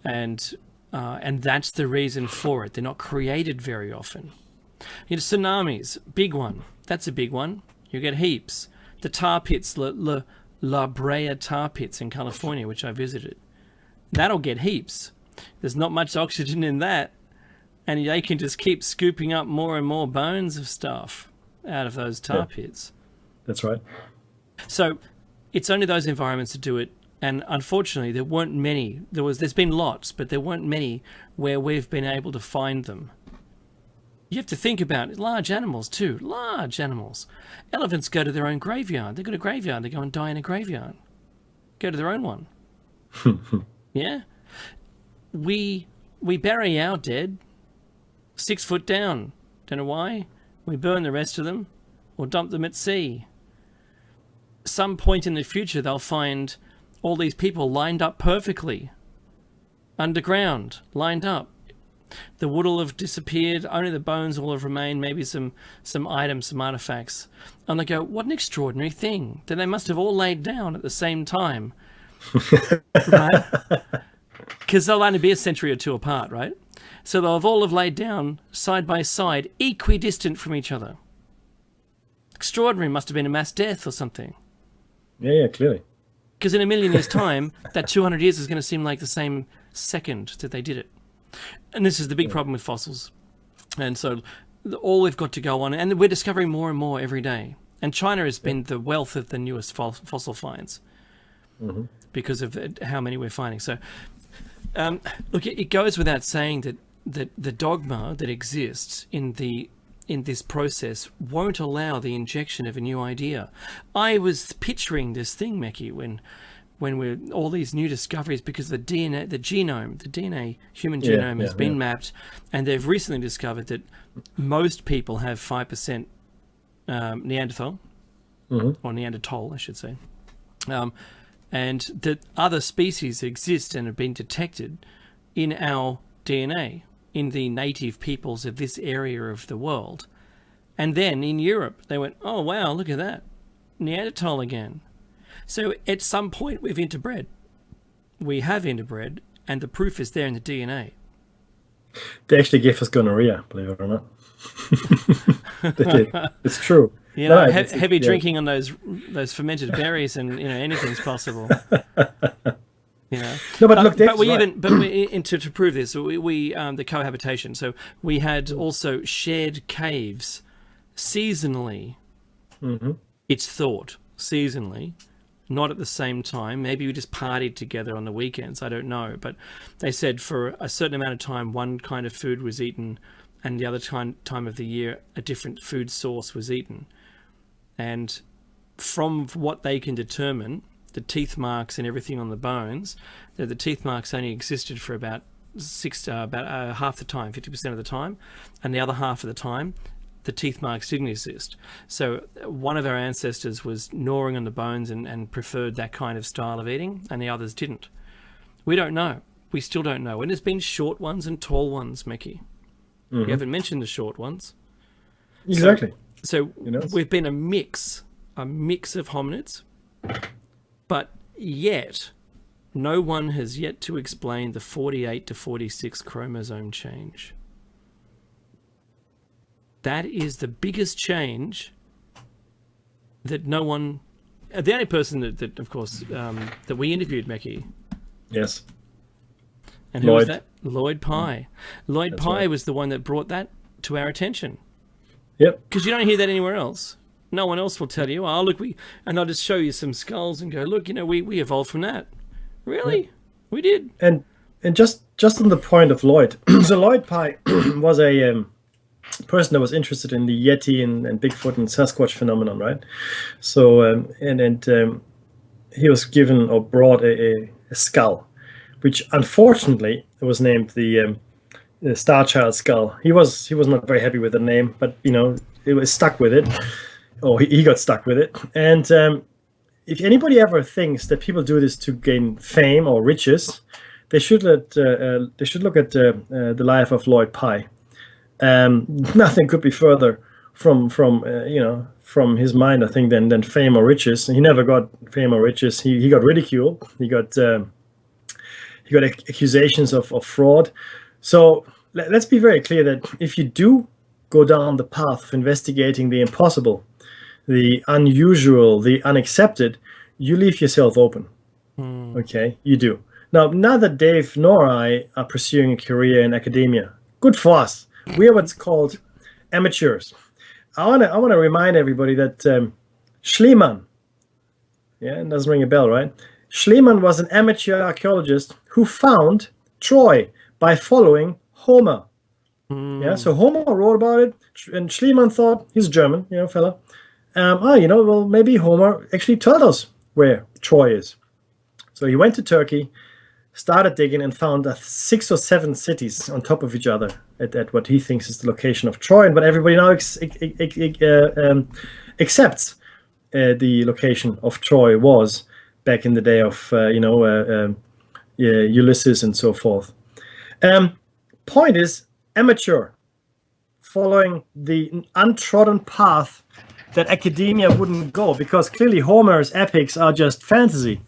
and that's the reason for it. They're not created very often. Tsunamis, big one. That's a big one. You get heaps. The tar pits, La Brea tar pits in California, which I visited, that'll get heaps. There's not much oxygen in that, and they can just keep scooping up more and more bones of stuff out of those tar pits.
That's right.
So it's only those environments that do it, and unfortunately there weren't many. There's been lots, but there weren't many where we've been able to find them. You have to think about large animals too. Large animals. Elephants go to their own graveyard. They go to a graveyard. They go and die in a graveyard. Go to their own one. Yeah. We bury our dead 6 foot down. Don't know why. We burn the rest of them or dump them at sea. Some point in the future they'll find all these people lined up perfectly. Underground, lined up. The wood will have disappeared, only the bones will have remained, maybe some items, some artifacts. And they go, what an extraordinary thing. That they must have all laid down at the same time. Right? Because they'll only be a century or two apart, right? So they'll all have laid down side by side, equidistant from each other. Extraordinary, must have been a mass death or something.
Yeah, clearly.
Because in a million years' time, that 200 years is going to seem like the same second that they did it. And this is the big problem with fossils. And so all we've got to go on, and we're discovering more and more every day. And China has been the wealth of the newest fossil finds because of how many we're finding. So, look, it goes without saying that the dogma that exists in this process won't allow the injection of a new idea. I was picturing this thing, Mekki, when we're all these new discoveries, because the DNA, the DNA, human genome has been mapped, and they've recently discovered that most people have 5% Neanderthal, or Neanderthal, I should say, and that other species exist and have been detected in our DNA, in the native peoples of this area of the world. And then in Europe, they went, oh, wow, look at that, Neanderthal again. So at some point we've interbred. We have interbred, and the proof is there in the DNA.
They actually gave us gonorrhea, believe it or not. They did. It's true.
Heavy drinking on those fermented berries, and anything's possible.
No, but look,
to prove this, we the cohabitation. So we had also shared caves seasonally. It's thought seasonally. Not at the same time. Maybe we just partied together on the weekends. I don't know. But they said for a certain amount of time, one kind of food was eaten, and the other time of the year, a different food source was eaten. And from what they can determine, the teeth marks and everything on the bones, that the teeth marks only existed for about half the time, 50% of the time, and the other half of the time, the teeth marks didn't exist. So one of our ancestors was gnawing on the bones and preferred that kind of style of eating, and the others didn't. We don't know. We still don't know. And there's been short ones and tall ones, Mekki. You haven't mentioned the short ones.
Exactly.
So we've been a mix of hominids, but yet no one has yet to explain the 48 to 46 chromosome change. that is the biggest change that no one... The only person that of course, that we interviewed, Mekki.
Yes.
And who was that? Lloyd Pye. Lloyd
That's
Pye
right.
was the one that brought that to our attention.
Yep.
Because you don't hear that anywhere else. No one else will tell you, oh, look, and I'll just show you some skulls and go, look, we evolved from that. Really?
Yep.
We did.
And just on the point of Lloyd, so Lloyd Pye was a person that was interested in the Yeti and Bigfoot and Sasquatch phenomenon, right? So he was given or brought a skull, which unfortunately was named the Star Child skull. He was not very happy with the name, but it was stuck with it, or he got stuck with it. And if anybody ever thinks that people do this to gain fame or riches, they should look at the life of Lloyd Pye. Nothing could be further from his mind, I think, than fame or riches. He never got fame or riches. He got ridiculed. He got accusations of fraud. So let's be very clear that if you do go down the path of investigating the impossible, the unusual, the unaccepted, you leave yourself open. Okay, you do. Now, neither Dave nor I are pursuing a career in academia. Good for us. We are what's called amateurs. I want to remind everybody that Schliemann, it doesn't ring a bell, right? Schliemann was an amateur archaeologist who found Troy by following Homer. Yeah, so Homer wrote about it, and Schliemann thought, he's German, fella. Well, maybe Homer actually told us where Troy is. So he went to Turkey, started digging, and found 6 or 7 cities on top of each other at what he thinks is the location of Troy, and what everybody now accepts the location of Troy was back in the day of Ulysses and so forth. Point is, amateur, following the untrodden path that academia wouldn't go, because clearly Homer's epics are just fantasy.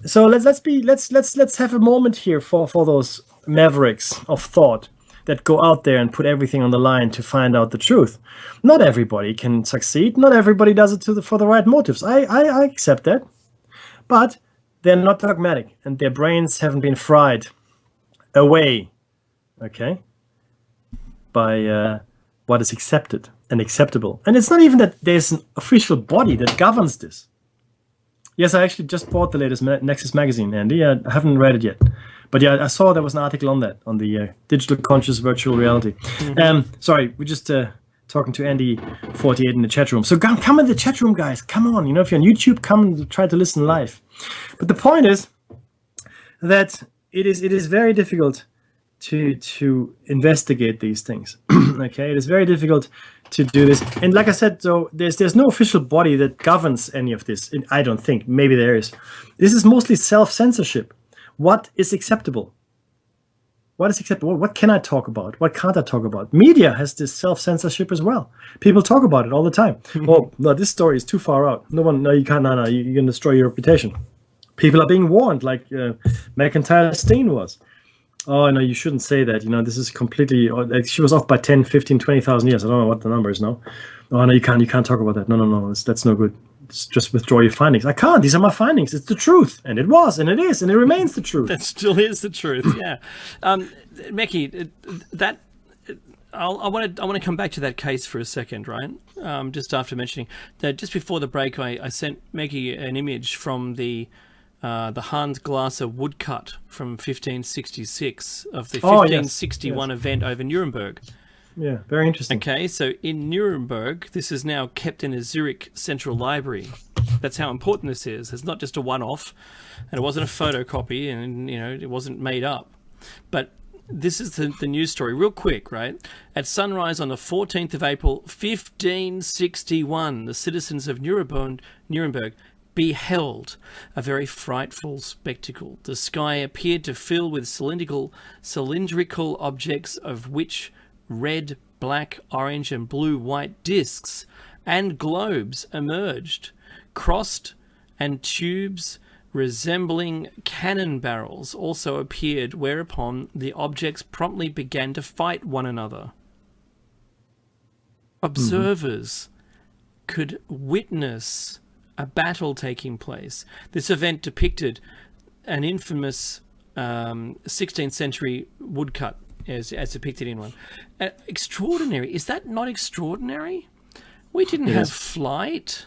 So let's have a moment here for those mavericks of thought that go out there and put everything on the line to find out the truth. Not everybody can succeed. Not everybody does it for the right motives. I accept that, but they're not dogmatic, and their brains haven't been fried away, okay, by what is accepted and acceptable. And it's not even that there's an official body that governs this. Yes, I actually just bought the latest Nexus magazine, Andy. I haven't read it yet. But yeah, I saw there was an article on that, on the digital conscious virtual reality. Sorry, we're just talking to Andy48 in the chat room. So come in the chat room, guys. Come on. If you're on YouTube, come and try to listen live. But the point is that it is very difficult to investigate these things. Okay, it is very difficult to do this, and like I said, so there's no official body that governs any of this. I don't think. Maybe there is. This is mostly self-censorship. What is acceptable? What is acceptable? What can I talk about? What can't I talk about? Media has this self-censorship as well. People talk about it all the time. Oh no, this story is too far out. No, you can't. No, you're going to destroy your reputation. People are being warned, like McIntyre Steen was. Oh, no, you shouldn't say that. This is completely... she was off by 10, 15, 20,000 years. I don't know what the number is now. Oh, no, you can't talk about that. No, that's no good. Just withdraw your findings. I can't. These are my findings. It's the truth. And it was, and it is, and it remains the truth.
That still is the truth, yeah. Mekki, I want to come back to that case for a second, right? Just after mentioning that, just before the break, I sent Mekki an image from the Hans Glasser woodcut from 1566 of the 1561 event over Nuremberg.
Yeah, very interesting.
Okay, so in Nuremberg, this is now kept in a Zurich Central Library. That's how important this is. It's not just a one-off, and it wasn't a photocopy, and it wasn't made up. But this is the news story, real quick, right? At sunrise on the 14th of April, 1561, the citizens of Nuremberg beheld a very frightful spectacle. The sky appeared to fill with cylindrical objects, of which red, black, orange, and blue-white discs and globes emerged, crossed, and tubes resembling cannon barrels also appeared, whereupon the objects promptly began to fight one another. observers could witness a battle taking place. This event depicted an infamous 16th century woodcut as depicted in one. Extraordinary. Is that not extraordinary? We didn't have flight.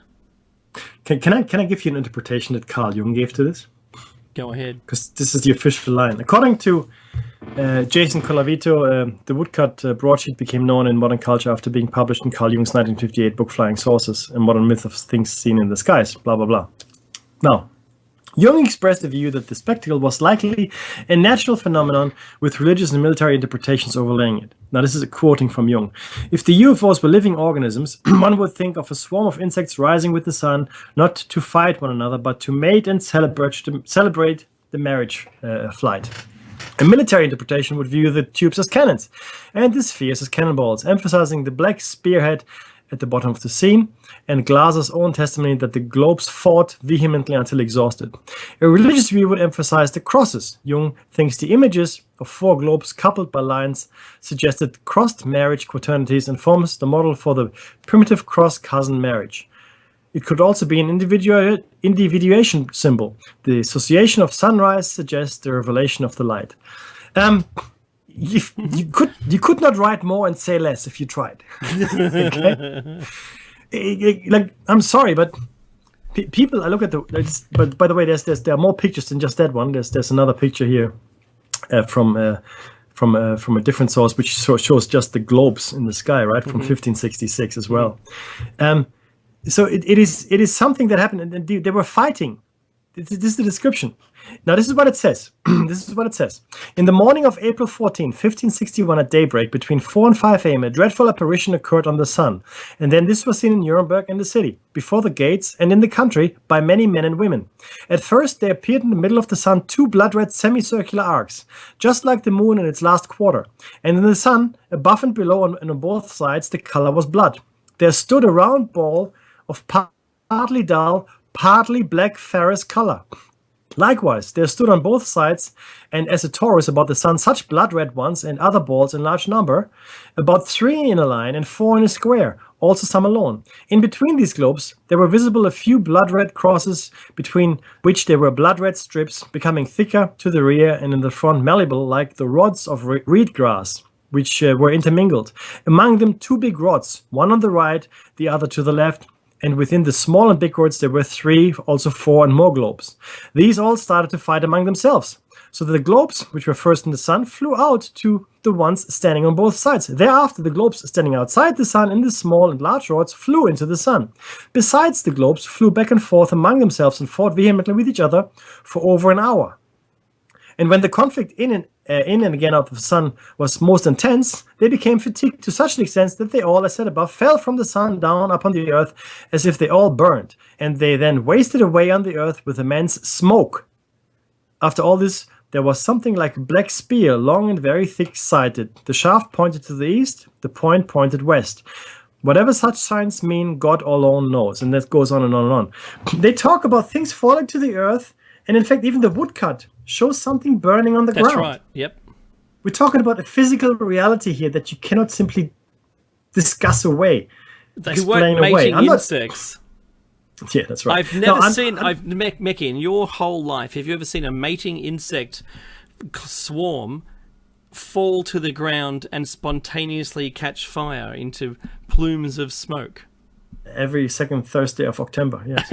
Can I give you an interpretation that Carl Jung gave to this?
Go ahead.
Because this is the official line. According to Jason Colavito, the woodcut broadsheet became known in modern culture after being published in Carl Jung's 1958 book Flying Saucers, a modern myth of things seen in the skies, blah, blah, blah. Now, Jung expressed the view that the spectacle was likely a natural phenomenon with religious and military interpretations overlaying it. Now, this is a quoting from Jung. If the UFOs were living organisms, one would think of a swarm of insects rising with the sun, not to fight one another, but to mate and celebrate the marriage flight. A military interpretation would view the tubes as cannons and the spheres as cannonballs, emphasizing the black spearhead at the bottom of the scene, and Glaser's own testimony that the globes fought vehemently until exhausted. A religious view would emphasize the crosses. Jung thinks the images of 4 globes coupled by lines suggested crossed marriage quaternities and forms the model for the primitive cross-cousin marriage. It could also be an individuation symbol. The association of sunrise suggests the revelation of the light. You could not write more and say less if you tried. Okay? Like, I'm sorry, but people. I look at but by the way, there are more pictures than just that one. There's another picture here from a different source, which shows just the globes in the sky, right, from 1566 as well. So it is something that happened, and they were fighting. This is the description. Now, this is what it says. This is what it says. In the morning of April 14, 1561, at daybreak, between 4 and 5 a.m., a dreadful apparition occurred on the sun. And then this was seen in Nuremberg and the city, before the gates, and in the country, by many men and women. At first, there appeared in the middle of the sun 2 blood-red semicircular arcs, just like the moon in its last quarter. And in the sun, above and below and on both sides, the color was blood. There stood a round ball of partly dull, partly black ferrous color. Likewise, there stood on both sides, and as a torus about the sun, such blood-red ones and other balls in large number, about 3 in a line and 4 in a square, also some alone. In between these globes, there were visible a few blood-red crosses, between which there were blood-red strips, becoming thicker to the rear and in the front malleable like the rods of reed grass, which were intermingled. Among them 2 big rods, one on the right, the other to the left, and within the small and big rods there were 3, also 4 and more globes. These all started to fight among themselves, so that the globes, which were first in the sun, flew out to the ones standing on both sides. Thereafter, the globes standing outside the sun in the small and large rods flew into the sun. Besides, the globes flew back and forth among themselves and fought vehemently with each other for over an hour. And when the conflict in and again out of the sun was most intense, they became fatigued to such an extent that they all, as said above, fell from the sun down upon the earth as if they all burned, and they then wasted away on the earth with immense smoke. After all this, there was something like a black spear, long and very thick-sided. The shaft pointed to the east, the point pointed west. Whatever such signs mean, God alone knows. And that goes on and on and on. They talk about things falling to the earth, and in fact, even the woodcut shows something burning on the ground.
That's right, yep.
We're talking about a physical reality here that you cannot simply discuss away.
They weren't mating insects.
Yeah, that's right.
I've never seen, Mekki, in your whole life, have you ever seen a mating insect swarm fall to the ground and spontaneously catch fire into plumes of smoke?
Every second Thursday of October, yes.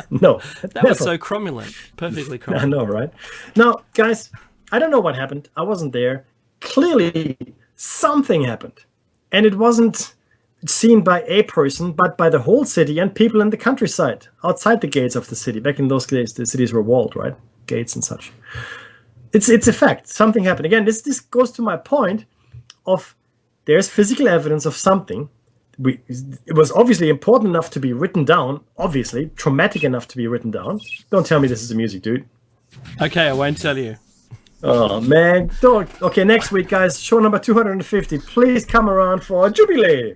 No.
That was so cromulent. Perfectly cromulent.
I know, right? Now, guys, I don't know what happened. I wasn't there. Clearly, something happened. And it wasn't seen by a person, but by the whole city and people in the countryside, outside the gates of the city. Back in those days, the cities were walled, right? Gates and such. It's a fact. Something happened. Again, this goes to my point of there's physical evidence of something. It was obviously important enough to be written down, obviously, traumatic enough to be written down. Don't tell me this is a music, dude.
Okay, I won't tell you.
Oh, man. Don't. Okay, next week, guys, show number 250. Please come around for a jubilee.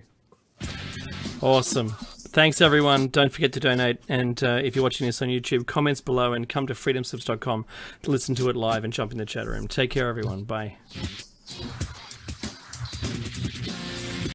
Awesome. Thanks, everyone. Don't forget to donate. And if you're watching this on YouTube, comments below and come to freedomslips.com to listen to it live and jump in the chat room. Take care, everyone. Bye.